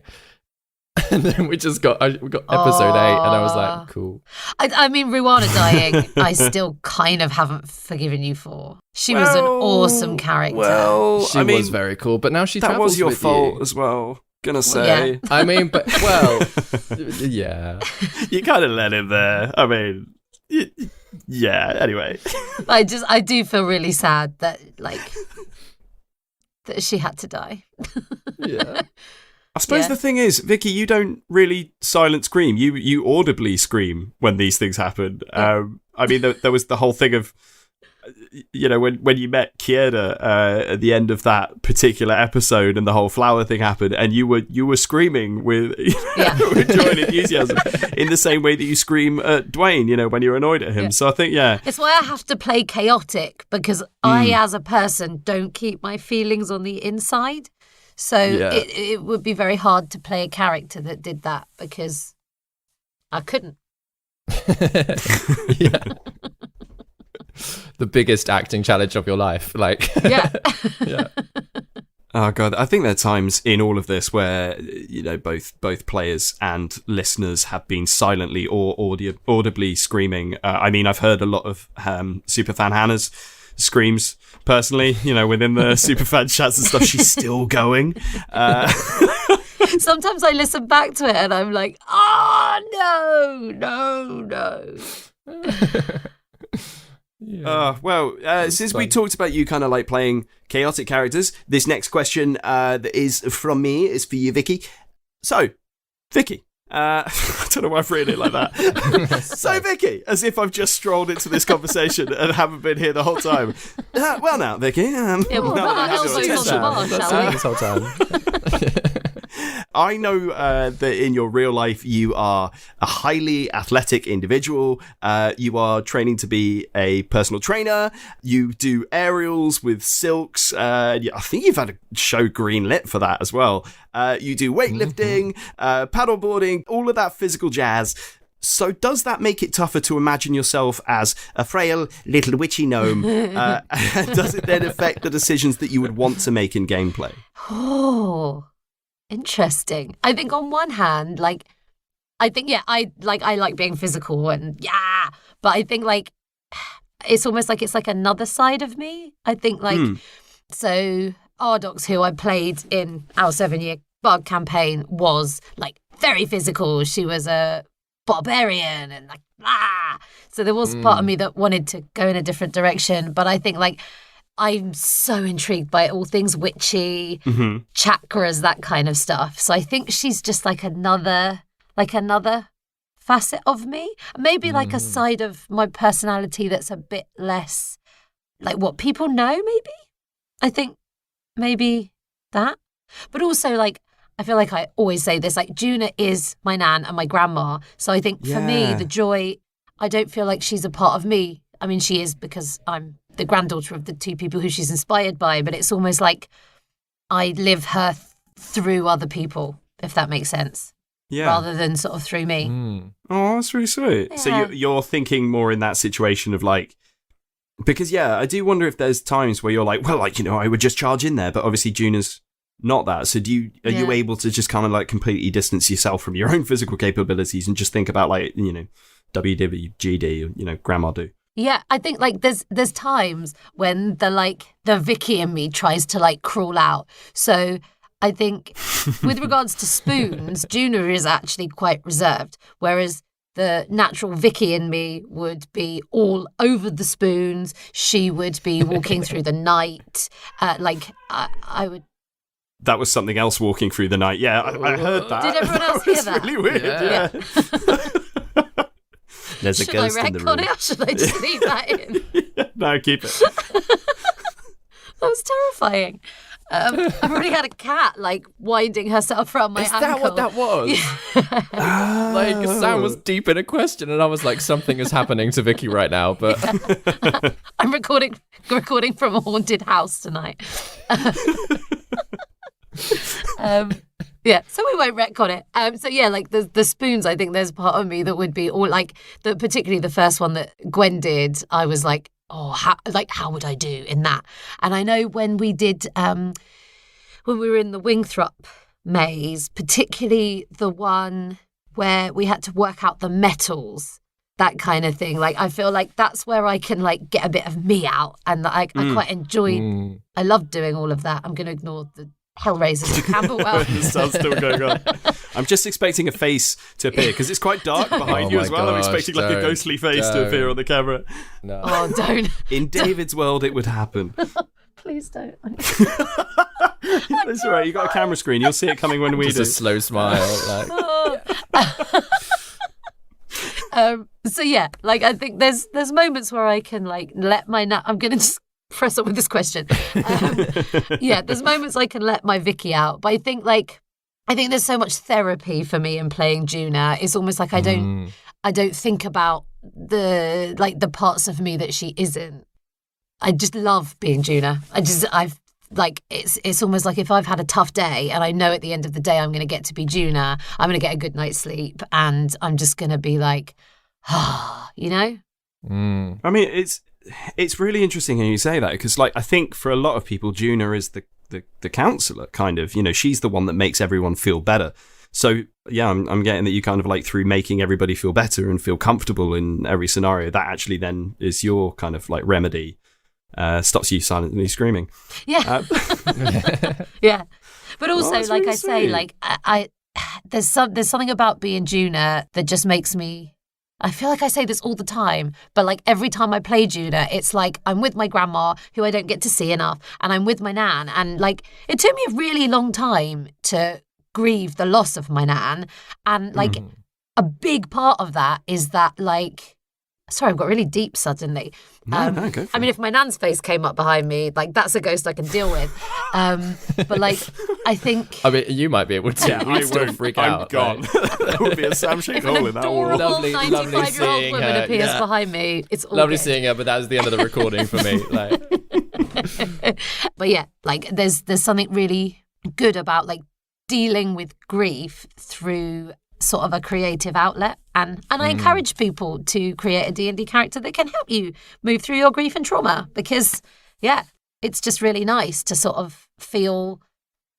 And then we got episode 8, and I was like, cool. I mean, Ruana dying, I still kind of haven't forgiven you for. She was an awesome character. Well, she was very cool, but now she that travels was your with fault you. as well. Gonna say. Yeah. I mean, but yeah. You kind of let him there. I mean, yeah. Anyway, I do feel really sad that that she had to die. Yeah. I suppose the thing is, Vicky, you don't really silent scream. You audibly scream when these things happen. I mean, there was the whole thing of, when you met Kieda at the end of that particular episode, and the whole flower thing happened, and you were screaming with, with joy and enthusiasm in the same way that you scream at Dwayne, when you're annoyed at him. Yeah. So I think, it's why I have to play chaotic, because I, as a person, don't keep my feelings on the inside. So it would be very hard to play a character that did that, because I couldn't. Yeah. The biggest acting challenge of your life. Yeah. Yeah. Oh, God. I think there are times in all of this where, both players and listeners have been silently or audibly screaming. I mean, I've heard a lot of Superfan Hannah's screams personally, within the Superfan chats and stuff. She's still going. Sometimes I listen back to it and I'm like, no. Yeah. Since we talked about you kind of like playing chaotic characters, this next question that is from me is for you, Vicky. So, Vicky, I don't know why I've written it like that. So, Vicky, as if I've just strolled into this conversation and haven't been here the whole time. Well, now, Vicky. I know that in your real life you are a highly athletic individual. You are training to be a personal trainer. You do aerials with silks. I think you've had a show greenlit for that as well. You do weightlifting, paddleboarding, all of that physical jazz. So does that make it tougher to imagine yourself as a frail little witchy gnome? Does it then affect the decisions that you would want to make in gameplay? Oh, interesting. I think on one hand, I like being physical and but I think it's almost like it's like another side of me. I think so Ardox, who I played in our 7-year bug campaign, was very physical. She was a barbarian and so there was part of me that wanted to go in a different direction, but I think I'm so intrigued by all things witchy, chakras, that kind of stuff. So I think she's just another facet of me, maybe a side of my personality that's a bit less what people know. Maybe I think maybe that, but also I feel like I always say this, Juna is my nan and my grandma. So I think for me, the joy, I don't feel like she's a part of me. I mean, she is, because I'm the granddaughter of the two people who she's inspired by, but it's almost like I live her through other people, if that makes sense. Yeah. Rather than sort of through me. Oh, that's really sweet. Yeah. So you're thinking more in that situation of because I do wonder if there's times where you're I would just charge in there, but obviously Juna's not that. So are you able to just kind of like completely distance yourself from your own physical capabilities and just think about like, WWGD, Grandma Do? Yeah, I think like there's times when the Vicky in me tries to like crawl out. So I think with regards to spoons, Juna is actually quite reserved, whereas the natural Vicky in me would be all over the spoons. She would be walking through the night. I would. That was something else walking through the night. Yeah, I heard that. Did everyone else hear that? Really weird. Yeah. There's a ghost in the room. Should I retcon it or should I just leave that in? No, keep it. That was terrifying. I've already had a cat like winding herself around my ankle. Is that what that was? Like Sam was deep in a question, and I was like, something is happening to Vicky right now. But I'm recording from a haunted house tonight. Yeah, so we won't wreck on it. So yeah, like the spoons, I think there's part of me that would be all like particularly the first one that Gwen did. I was like, oh, how would I do in that? And I know when we did, when we were in the Wingthrup maze, particularly the one where we had to work out the metals, that kind of thing. Like I feel like that's where I can like get a bit of me out, and I quite enjoy. I love doing all of that. I'm going to ignore the Hellraisers and Camberwell. The sun's still going on. I'm just expecting a face to appear because it's quite dark behind you as well. I'm expecting like a ghostly face to appear on the camera. no. Oh, don't. In David's world, it would happen. Please don't. That's all right. You got a camera screen. You'll see it coming when we Just do. a slow smile. So yeah, like I think there's moments where I can like let my I'm gonna just press on with this question. Yeah, there's moments I can let my Vicky out, but I think there's so much therapy for me in playing Juna. It's almost like I don't think about the parts of me that she isn't. I just love being Juna. It's almost like if I've had a tough day and I know at the end of the day I'm going to get to be Juna, I'm going to get a good night's sleep, and I'm just going to be like, I mean, it's really interesting when you say that, because like I think for a lot of people, Juna is the counselor kind of. She's the one that makes everyone feel better. So yeah, I'm getting that you kind of like through making everybody feel better and feel comfortable in every scenario, that actually then is your kind of like remedy. Stops you silently screaming. Yeah. Yeah. But also, like really I say, like I there's something about being Juna that just makes me. I feel like I say this all the time, but like every time I play Juna, it's like I'm with my grandma, who I don't get to see enough, and I'm with my nan, and like it took me a really long time to grieve the loss of my nan, and like a big part of that is that like. Sorry, I've got really deep suddenly. No, go for I mean, if my nan's face came up behind me, like that's a ghost I can deal with. But like, I think. I mean, you might be able to. Yeah, You'd still freak out. I'm gone. There would be a Sam-shaped hole in that wall. An adorable Lovely 95-year-old woman her. appears Yeah. behind me. It's all Lovely good. seeing her, but that was the end of the recording for me. Like, But yeah, like there's something really good about like dealing with grief through sort of a creative outlet, and I encourage people to create a D&D character that can help you move through your grief and trauma, because yeah, it's just really nice to sort of feel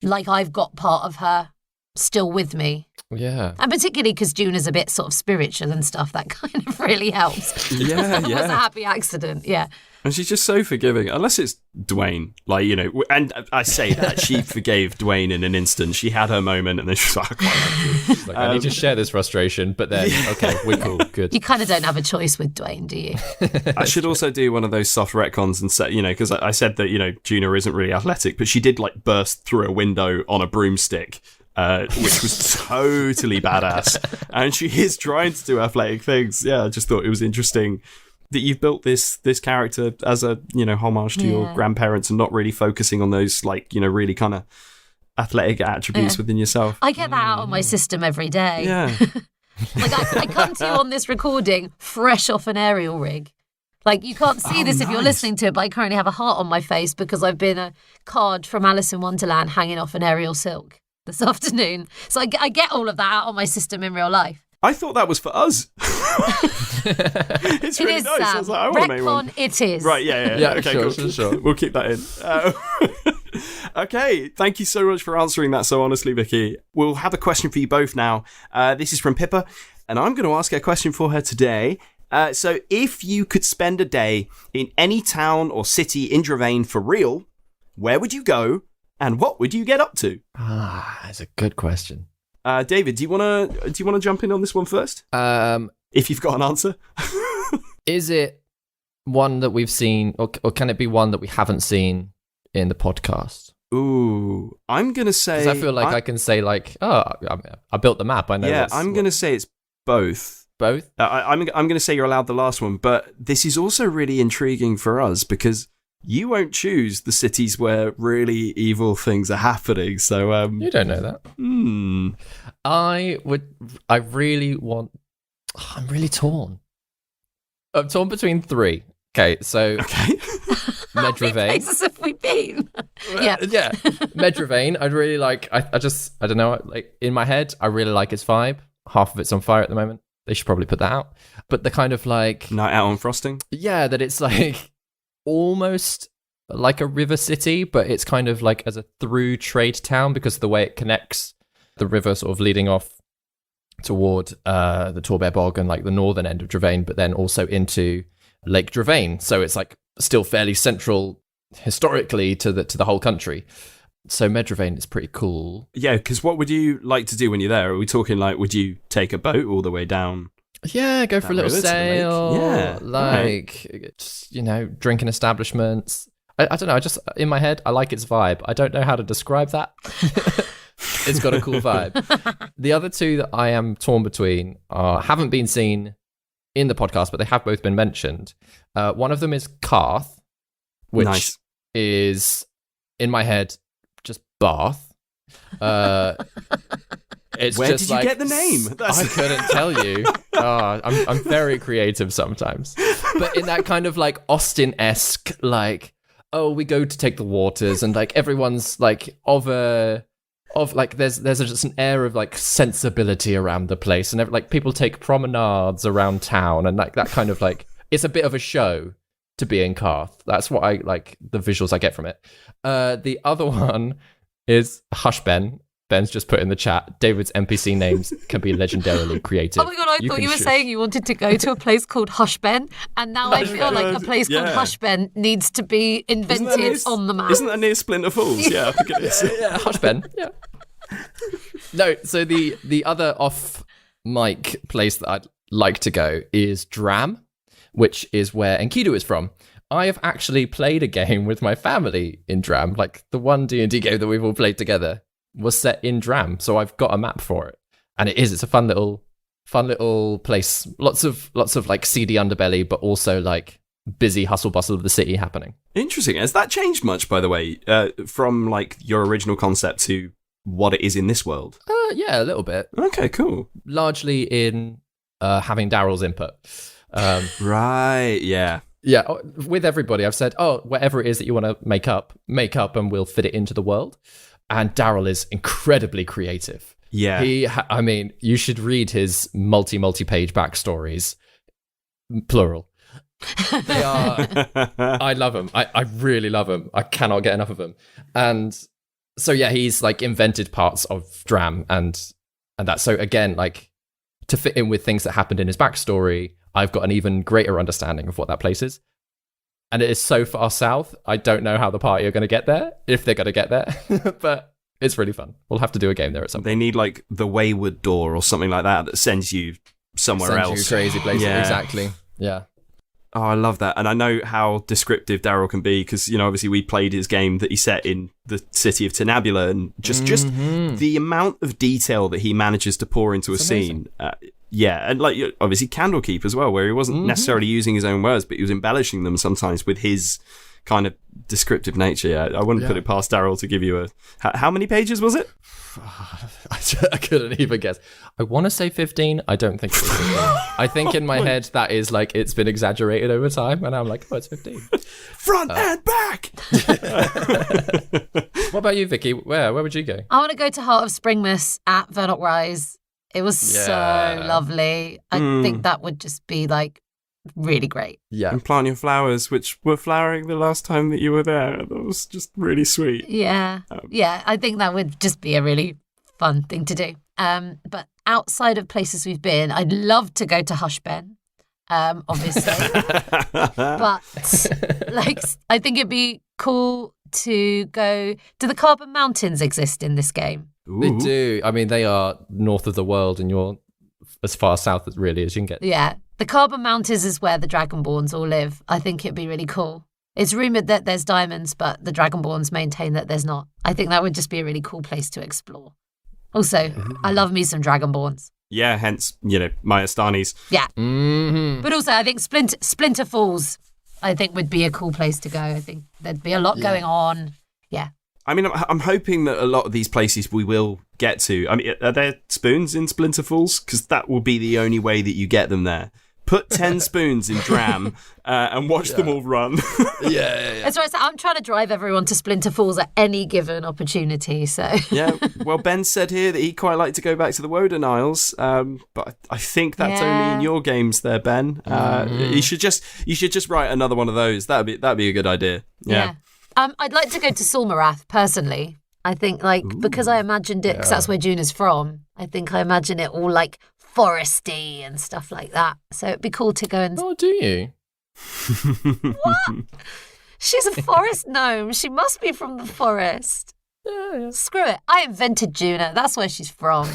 like I've got part of her still with me. yeah. And particularly because June is a bit sort of spiritual and stuff, that kind of really helps. Yeah, It was a happy accident, yeah. And she's just so forgiving, unless it's Dwayne. Like, and I say that, she forgave Dwayne in an instant. She had her moment, and then she's like, I can't It's like, I need to share this frustration, but then, okay, we're cool, good. You kind of don't have a choice with Dwayne, do you? I should also do one of those soft retcons and say, because I said that, Juna isn't really athletic, but she did like burst through a window on a broomstick, which was totally badass. And she is trying to do athletic things. Yeah, I just thought it was interesting that you've built this character as a, homage to your grandparents and not really focusing on those like, really kind of athletic attributes within yourself. I get that out of my system every day. Yeah. Like I come to you on this recording fresh off an aerial rig. Like you can't see this if you're listening to it, but I currently have a heart on my face because I've been a card from Alice in Wonderland hanging off an aerial silk this afternoon. So I get all of that out of my system in real life. I thought that was for us. It's really It is, nice. Sam. I was like, I want to make one. Retcon, it is. Right, yeah. Yeah, Okay, sure, cool. sure. We'll keep that in. Okay, thank you so much for answering that so honestly, Vicky. We'll have a question for you both now. This is from Pippa, and I'm going to ask a question for her today. So if you could spend a day in any town or city in Dravane for real, where would you go and what would you get up to? That's a good question. David, do you want to jump in on this one first? If you've got an answer. Is it one that we've seen, or can it be one that we haven't seen in the podcast? Ooh, I'm going to say... Because I feel like I can say like, I built the map. I know. Yeah, I'm going to say it's both. Both? I'm going to say you're allowed the last one, but this is also really intriguing for us because you won't choose the cities where really evil things are happening. So you don't know that. I'm really torn. I'm torn between three. Okay, so How many Medravane. places have we been? Yeah. Yeah, Medravane. I'd really like. I don't know. Like in my head, I really like its vibe. Half of it's on fire at the moment. They should probably put that out. But the kind of like Night Out on Frosting. Yeah, that it's like almost like a river city, but it's kind of like as a through trade town because of the way it connects the river, sort of leading off toward the Torbear Bog and like the northern end of Dravane, but then also into Lake Dravane. So it's like still fairly central historically to the whole country. So Medravane is pretty cool. Yeah, because what would you like to do when you're there? Are we talking like, would you take a boat all the way down? Yeah, go for a little river to the lake? sail. Yeah, like just, drinking establishments. I don't know. I just in my head, I like its vibe. I don't know how to describe that. It's got a cool vibe. The other two that I am torn between haven't been seen in the podcast, but they have both been mentioned. One of them is Karth, which is in my head just Bath. It's Where just did you get the name? I couldn't tell you. I'm very creative sometimes, but in that kind of like Austin-esque, like, oh, we go to take the waters, and like everyone's like there's just an air of like sensibility around the place, and like people take promenades around town, and like that kind of like it's a bit of a show to be in Karth. That's what I like, the visuals I get from it. The other one is Hushben. Ben's just put in the chat, David's NPC names can be legendarily creative. Oh my god, I thought you were saying you wanted to go to a place called Hushben, and now I feel like a place called Hushben needs to be invented on the map. Isn't that near Splinter Falls? Yeah, I think it is. Yeah, Hushben. Yeah. No, so the other off-mic place that I'd like to go is Dram, which is where Enkidu is from. I have actually played a game with my family in Dram, like the one D&D game that we've all played together was set in Dram, so I've got a map for it, and it's a fun little place. Lots of like seedy underbelly, but also like busy hustle bustle of the city happening. Interesting. Has that changed much, by the way, from like your original concept to what it is in this world? Yeah, a little bit. Okay, cool. Largely in having Daryl's input. Right. Yeah. Yeah, with everybody, I've said, whatever it is that you want to make up, and we'll fit it into the world. And Daryl is incredibly creative. Yeah. You should read his multi-page backstories, plural. They are, I love them. I really love them. I cannot get enough of them. And so, yeah, he's like invented parts of Dram and that. So again, like to fit in with things that happened in his backstory, I've got an even greater understanding of what that place is. And it is so far south, I don't know how the party are going to get there, if they're going to get there. But it's really fun. We'll have to do a game there at some point. They need like the Wayward Door or something like that sends you somewhere else. You crazy places, Yeah. Exactly. Yeah. Oh, I love that. And I know how descriptive Daryl can be because, obviously we played his game that he set in the city of Tenabula, and just the amount of detail that he manages to pour into a scene. Yeah, and like obviously Candlekeep as well, where he wasn't necessarily using his own words, but he was embellishing them sometimes with his kind of descriptive nature. Yeah, I wouldn't put it past Daryl to give you a... How many pages was it? I couldn't even guess. I want to say 15. I don't think it was 15. I think in my head that is like it's been exaggerated over time, and I'm like, it's 15. Front and back! What about you, Vicky? Where would you go? I want to go to Heart of Springmas at Vernok Rise. It was so lovely. I think that would just be like really great. Yeah. And plant your flowers, which were flowering the last time that you were there. That was just really sweet. Yeah. Yeah, I think that would just be a really fun thing to do. But outside of places we've been, I'd love to go to Hushben, obviously. But like, I think it'd be cool to go. Do the Carbon Mountains exist in this game? They Ooh. do. I mean, they are north of the world, and you're as far south as really as you can get. Yeah. The Carbon Mountains is where the Dragonborns all live. I think it'd be really cool. It's rumoured that there's diamonds, but the Dragonborns maintain that there's not. I think that would just be a really cool place to explore. Also, I love me some Dragonborns. Yeah, hence, Maya Stanis. Yeah. Mm-hmm. But also, I think Splinter Falls, I think, would be a cool place to go. I think there'd be a lot going on. Yeah. I mean, I'm hoping that a lot of these places we will get to. I mean, are there spoons in Splinter Falls? Because that will be the only way that you get them there. Put 10 spoons in Dram and watch them all run. Yeah. That's right. So I'm trying to drive everyone to Splinter Falls at any given opportunity. So Yeah, well, Ben said here that he'd quite like to go back to the Woden Isles, but I think that's only in your games there, Ben. You should just write another one of those. That'd be a good idea. Yeah. I'd like to go to Sulmarath personally. I think because I imagined it, because that's where Juna's from. I think I imagine it all like foresty and stuff like that. So it'd be cool to go and. Oh, do you? What? She's a forest gnome. She must be from the forest. Yeah. Screw it. I invented Juna. That's where she's from.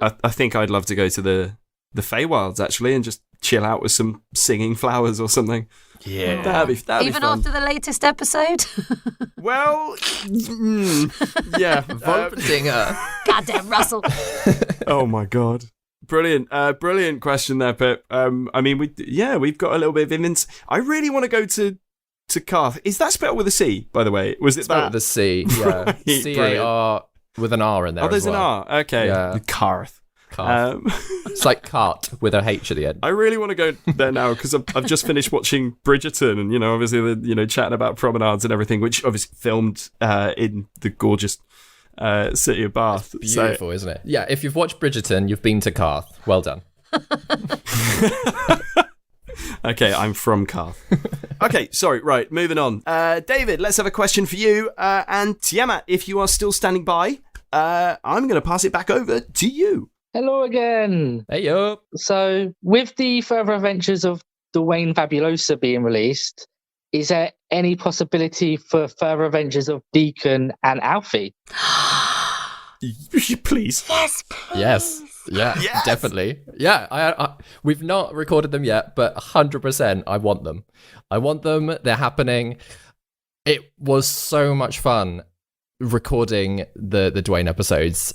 I think I'd love to go to the Feywilds actually and just chill out with some singing flowers or something. Yeah. That'd be Even fun. after the latest episode. Well, yeah. Dinger. Goddamn Russell. Oh my god. Brilliant. Brilliant question there, Pip. I mean, we've got a little bit of immense. I really want to go to Carth. Is that spelled with a C, by the way? Was it Spelled that? with a C. Yeah. Right, C-A-R with an R in there. Oh, there's as well. an R. Okay. Yeah. Carth. Carth. It's like cart with a H at the end. I really want to go there now because I've just finished watching Bridgerton and, obviously, chatting about promenades and everything, which obviously filmed in the gorgeous city of Bath. Beautiful, isn't it? Yeah, if you've watched Bridgerton, you've been to Carth. Well done. Okay, I'm from Carth. Okay, sorry, right, moving on. David, let's have a question for you. And Tiamat, if you are still standing by, I'm going to pass it back over to you. Hello again. Hey, yo. So, with the further adventures of Dwayne Fabulosa being released, is there any possibility for further adventures of Deacon and Alfie? Please. Yes, please. Yes. Yeah, Yes! definitely. Yeah, I we've not recorded them yet, but 100% I want them. I want them. They're happening. It was so much fun recording the Dwayne episodes.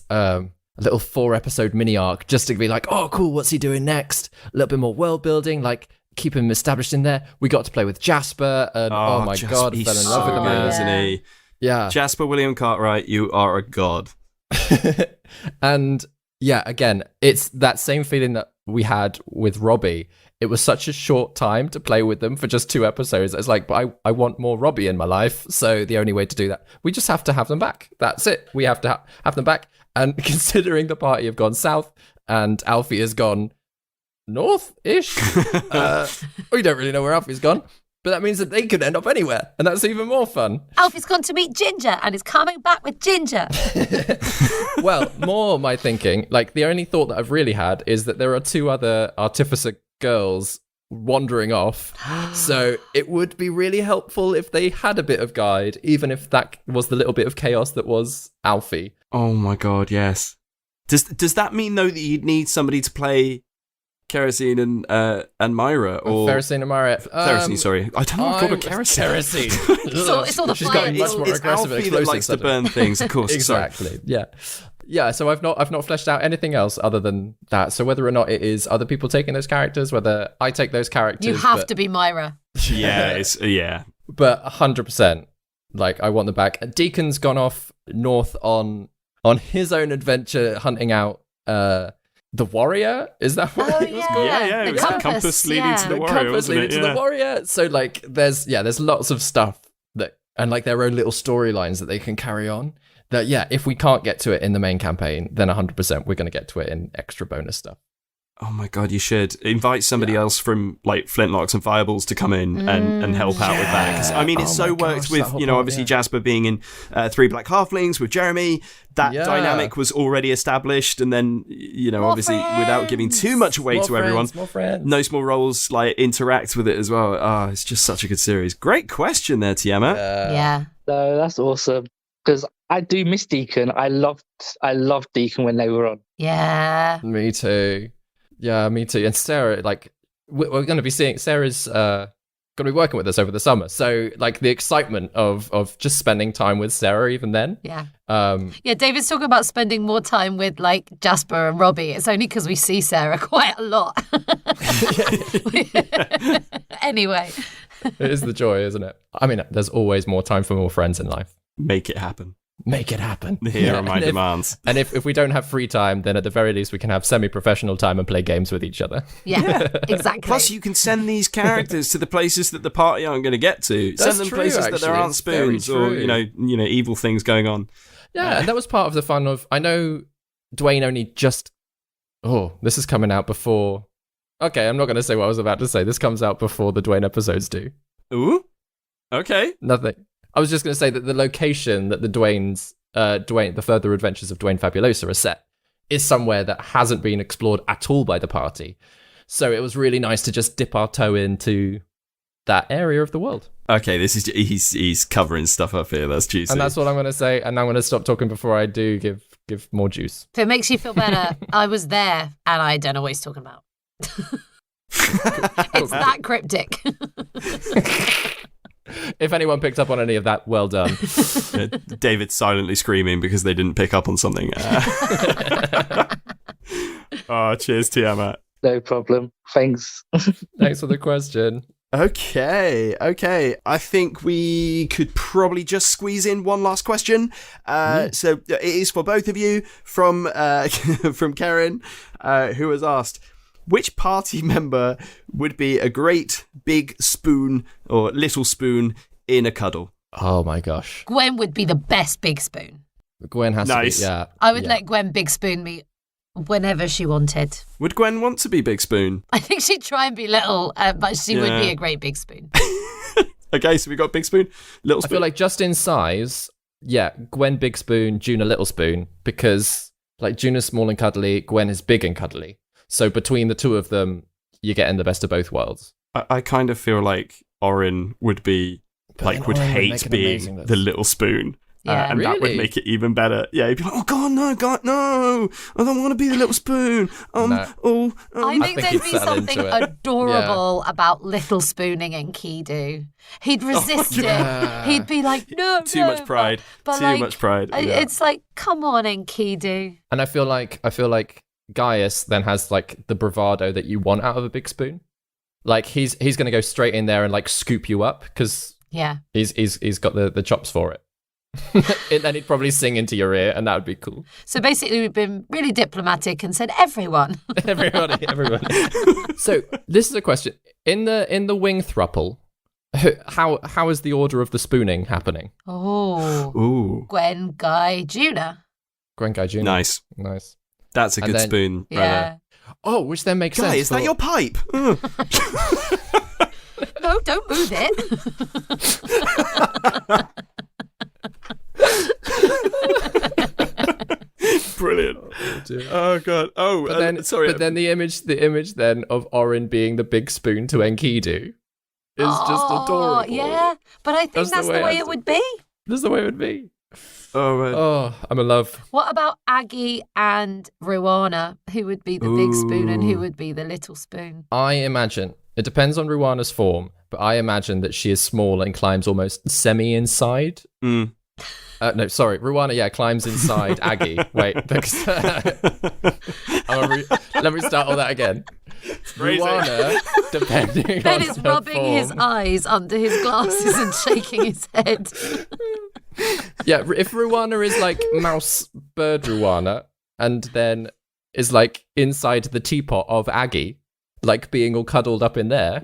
A little 4-episode mini arc just to be like, oh, cool, what's he doing next? A little bit more world building, like keep him established in there. We got to play with Jasper, and oh my Jasper, god, I he's fell in love with the so man. good, isn't he? Yeah. Jasper William Cartwright, you are a god. And yeah, again, it's that same feeling that we had with Robbie. It was such a short time to play with them for just 2 episodes. It's like, but I want more Robbie in my life. So the only way to do that, we just have to have them back. That's it. We have to have them back. And considering the party have gone south and Alfie has gone north-ish, we don't really know where Alfie's gone. But that means that they could end up anywhere. And that's even more fun. Alfie's gone to meet Ginger and is coming back with Ginger. Well, more my thinking, like the only thought that I've really had is that there are 2 other Artificer girls wandering off. So it would be really helpful if they had a bit of guide, even if that was the little bit of chaos that was Alfie. Oh my god, yes. Does that mean though that you'd need somebody to play Kerosene and Myra or Ferrocene and Myra? Kerosene, sorry. I don't know what I called her Kerosene. Kerosene. It's all the She's fire. got much more It's aggressive Alfie that explosives. likes to burn things, of course. Exactly. Yeah. So I've not fleshed out anything else other than that. So whether or not it is other people taking those characters, whether I take those characters, You have to be Myra. Sorry. Yeah, But 100%, like I want them back. Deacon's gone off north on his own adventure, hunting out the warrior. Is that what Oh, it was yeah. called? Yeah, it The was the compass leading yeah. to the The warrior, compass wasn't leading it? to Yeah. the warrior. So like, there's lots of stuff that and like their own little storylines that they can carry on. That if we can't get to it in the main campaign, then 100% we're going to get to it in extra bonus stuff. Oh my god, you should invite somebody else from like Flintlocks and Fireballs to come in and help out with that. 'Cause, I mean, it's Oh so my gosh, worked that with, whole you know, part, obviously yeah. Jasper being in Three Black Halflings with Jeremy. That Yeah. dynamic was already established, and then, you know, More obviously without giving too much away to everyone, More friends. No Small Roles like interact with it as well. Ah, it's just such a good series. Great question there, Tiamat. Yeah. No, that's awesome. Because I do miss Deacon. I loved Deacon when they were on. Yeah. Me too. Yeah, me too. And Sarah, like, we're going to be seeing Sarah's going to be working with us over the summer. So, like, the excitement of just spending time with Sarah, even then. Yeah. Um, Yeah, David's talking about spending more time with like Jasper and Robbie. It's only because we see Sarah quite a lot. Anyway. it is the joy, isn't it? I mean, there's always more time for more friends in life. Make it happen. Make it happen. Here are my And if- demands. And if we don't have free time, then at the very least we can have semi-professional time and play games with each other. Yeah, exactly. Plus, you can send these characters to the places that the party aren't going to get to. That's Send them true, places that there actually. aren't It's very spoons or true. you know evil things going on. Yeah, and that was part of the fun of. I know Dwayne only just. Oh, this is coming out before. Okay, I'm not going to say what I was about to say. This comes out before the Dwayne episodes do. Ooh, okay. Nothing. I was just going to say that the location that the the Further Adventures of Dwayne Fabulosa are set is somewhere that hasn't been explored at all by the party. So it was really nice to just dip our toe into that area of the world. Okay, this is he's covering stuff up here. That's juicy. And that's what I'm going to say. And I'm going to stop talking before I do give more juice. If it makes you feel better, I was there and I don't know what he's talking about. It's that cryptic. If anyone picked up on any of that, well done. David's silently screaming because they didn't pick up on something. Oh, cheers, Tiamat. No problem. Thanks. Thanks for the question. Okay. I think we could probably just squeeze in one last question. So it is for both of you from from Karen, who has asked, which party member would be a great big spoon or little spoon in a cuddle? Oh my gosh. Gwen would be the best big spoon. Gwen has Nice. to be, yeah. I would yeah. let Gwen big spoon me whenever she wanted. Would Gwen want to be big spoon? I think she'd try and be little, but she would be Yeah. a great big spoon. Okay, so we got big spoon, little I spoon. feel like just in size, yeah, Gwen big spoon, Juna little spoon, because like Juna's small and cuddly, Gwen is big and cuddly. So between the two of them, you're getting the best of both worlds. I kind of feel like Orin would be But like then would Orin would hate make an being amazing the list. little spoon. Yeah. And that would Really? make it even better. Yeah, he'd be like, "Oh God, no! I don't want to be the little spoon." No. I think think there'd he'd be settle something into it. adorable about little spooning in Kidu. He'd resist it. He'd be like, no, Too no, much pride. but Too like, much pride. Yeah. It's like, come on, Enkidu. And I feel like Gaius then has like the bravado that you want out of a big spoon. Like he's going to go straight in there and like scoop you up because Yeah. he's got the chops for it. And then he'd probably sing into your ear, and that would be cool. So basically, we've been really diplomatic and said everyone. Everybody. So this is a question in the wing thruple. How is the order of the spooning happening? Oh, Ooh, Gwen, Guy, Juna. Gwen Guy Jr. nice. That's a And good then- spoon, brother. Yeah. Oh, which then makes Guy, sense. is that for- your pipe? No, don't move it. Brilliant. Oh God. Oh, But then, sorry. But then the image then of Orin being the big spoon to Enkidu is just adorable. Yeah, but I think That's that's the the way way I it would be. That's the way it would be. Oh man. Oh, I'm in love. What about Aggie and Ruana? Who would be the big spoon and who would be the little spoon? I imagine it depends on Ruana's form, but I imagine that she is small and climbs almost semi-inside. Mm. No, sorry, Ruana. Yeah, climbs inside Aggie. Wait, because, let me start all that again. crazy. Ruana, depending Ben on is her rubbing his form- eyes under his glasses and shaking his head. Yeah, if Ruana is like mouse bird Ruana, and then is like inside the teapot of Aggie, like being all cuddled up in there,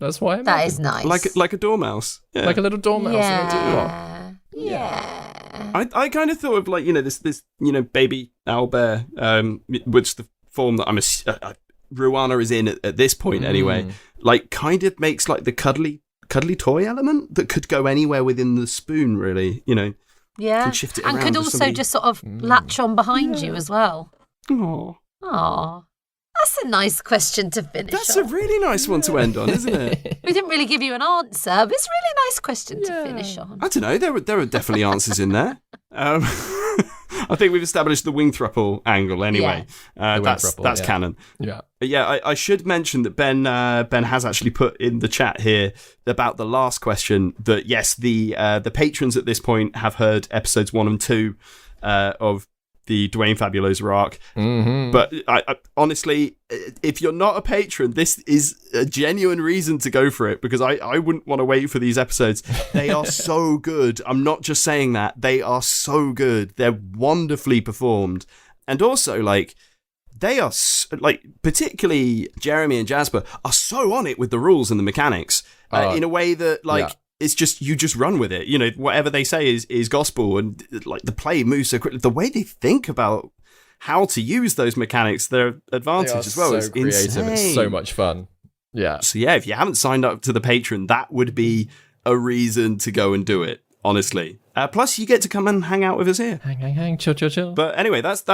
that's why I That imagine. is nice. like a dormouse. Yeah. Like a little dormouse in a teapot. yeah. Yeah. I kind of thought of like this baby owlbear, which the form that Ruana is in at this point anyway, like kind of makes like the cuddly toy element that could go anywhere within the spoon, really, you know. Yeah, can shift it and around could if also somebody- just sort of latch on behind you as well. Aww. Aw, that's a nice question to finish That's on. a really nice one to end on, isn't it? We didn't really give you an answer, but it's a really nice question to finish on. I don't know. There are definitely answers in there. I think we've established the Wingthruple angle anyway. That's Wingthruple, canon. Yeah. But yeah, I should mention that Ben has actually put in the chat here about the last question that yes, the patrons at this point have heard episodes 1 and 2 of the Dwayne Fabulosa arc. Mm-hmm. But I honestly, if you're not a patron, this is a genuine reason to go for it, because I wouldn't want to wait for these episodes. They are so good. I'm not just saying that. They are so good. They're wonderfully performed. And also, like, they are, like, particularly Jeremy and Jasper are so on it with the rules and the mechanics in a way that, like, it's just, you just run with it. You know, whatever they say is gospel, and like the play moves so quickly. The way they think about how to use those mechanics, their advantage as well, is creative. insane. It's so much fun. Yeah. So yeah, if you haven't signed up to the Patreon, that would be a reason to go and do it, honestly. Plus, you get to come and hang out with us here. Hang, chill. But anyway, that's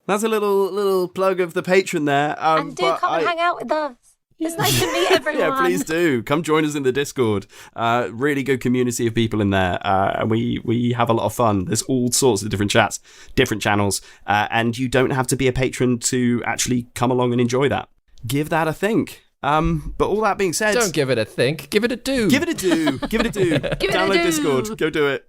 a little plug of the Patreon there. And do come and hang out with us. It's nice to meet everyone. Yeah, please do. Come join us in the Discord. Really good community of people in there. And we have a lot of fun. There's all sorts of different chats, different channels. And you don't have to be a patron to actually come along and enjoy that. Give that a think. But all that being said... Don't give it a think. Give it a do. Give it a do. Give it a do. Download Discord. Go do it.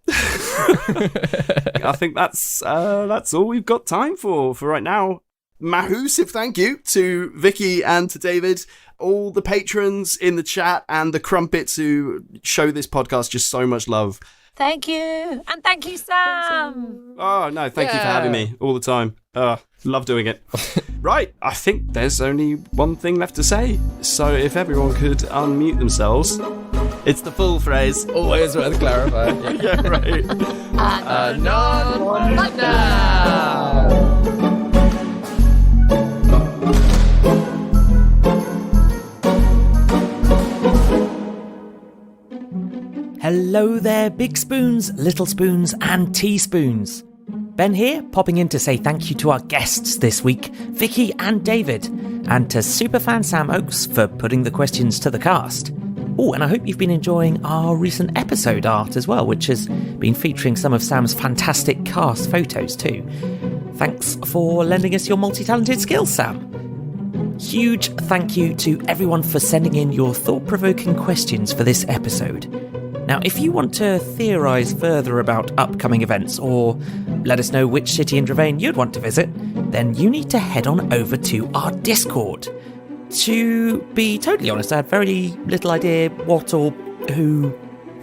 I think that's all we've got time for right now. Massive thank you to Vicky and to David, all the patrons in the chat, and the Crumpets who show this podcast just so much love. Thank you. And thank you, Sam. Oh, no, thank you for having me all the time. Love doing it. Right, I think there's only one thing left to say. So if everyone could unmute themselves. It's the full phrase. Always worth clarifying. Yeah, right. Not now. Hello there, big spoons, little spoons, and teaspoons. Ben here, popping in to say thank you to our guests this week, Vicky and David, and to superfan Sam Oakes for putting the questions to the cast. Oh, and I hope you've been enjoying our recent episode art as well, which has been featuring some of Sam's fantastic cast photos too. Thanks for lending us your multi-talented skills, Sam. Huge thank you to everyone for sending in your thought-provoking questions for this episode. Now, if you want to theorise further about upcoming events, or let us know which city in Dravain you'd want to visit, then you need to head on over to our Discord. To be totally honest, I had very little idea what or who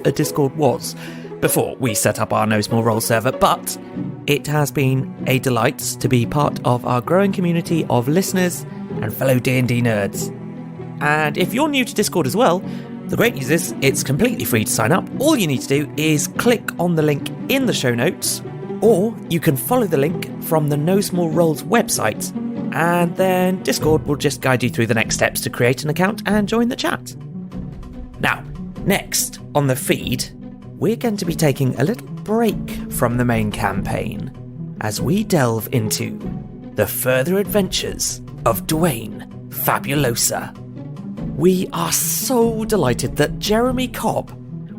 a Discord was before we set up our No Small Roll server, but it has been a delight to be part of our growing community of listeners and fellow D&D nerds. And if you're new to Discord as well, the great news is it's completely free to sign up. All you need to do is click on the link in the show notes, or you can follow the link from the No Small Rolls website, and then Discord will just guide you through the next steps to create an account and join the chat. Now, next on the feed, we're going to be taking a little break from the main campaign as we delve into the further adventures of Dwayne Fabulosa. We are so delighted that Jeremy Cobb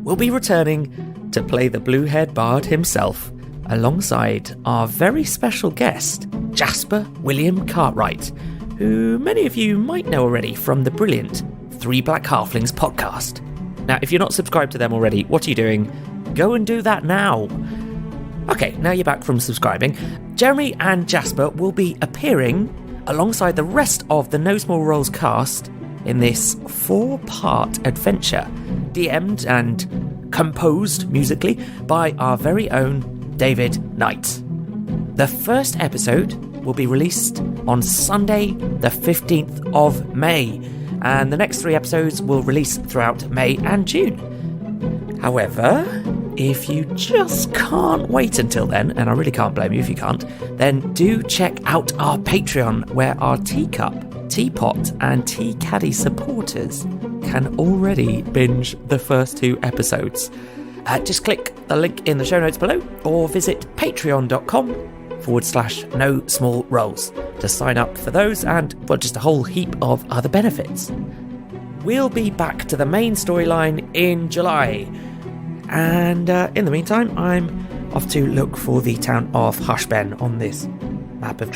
will be returning to play the blue-haired bard himself, alongside our very special guest, Jasper William Cartwright, who many of you might know already from the brilliant Three Black Halflings podcast. Now, if you're not subscribed to them already, what are you doing? Go and do that now. Okay, now you're back from subscribing. Jeremy and Jasper will be appearing alongside the rest of the No Small Rolls cast in this 4-part adventure, DM'd and composed musically by our very own David Knight. The first episode will be released on Sunday, the 15th of May, and the next 3 episodes will release throughout May and June. However, if you just can't wait until then, and I really can't blame you if you can't, then do check out our Patreon, where our teacup, teapot, and tea caddy supporters can already binge the first 2 episodes. Just click the link in the show notes below, or visit patreon.com/no small roles to sign up for those and, well, just a whole heap of other benefits. We'll be back to the main storyline in July. And in the meantime, I'm off to look for the town of Hushben on this map of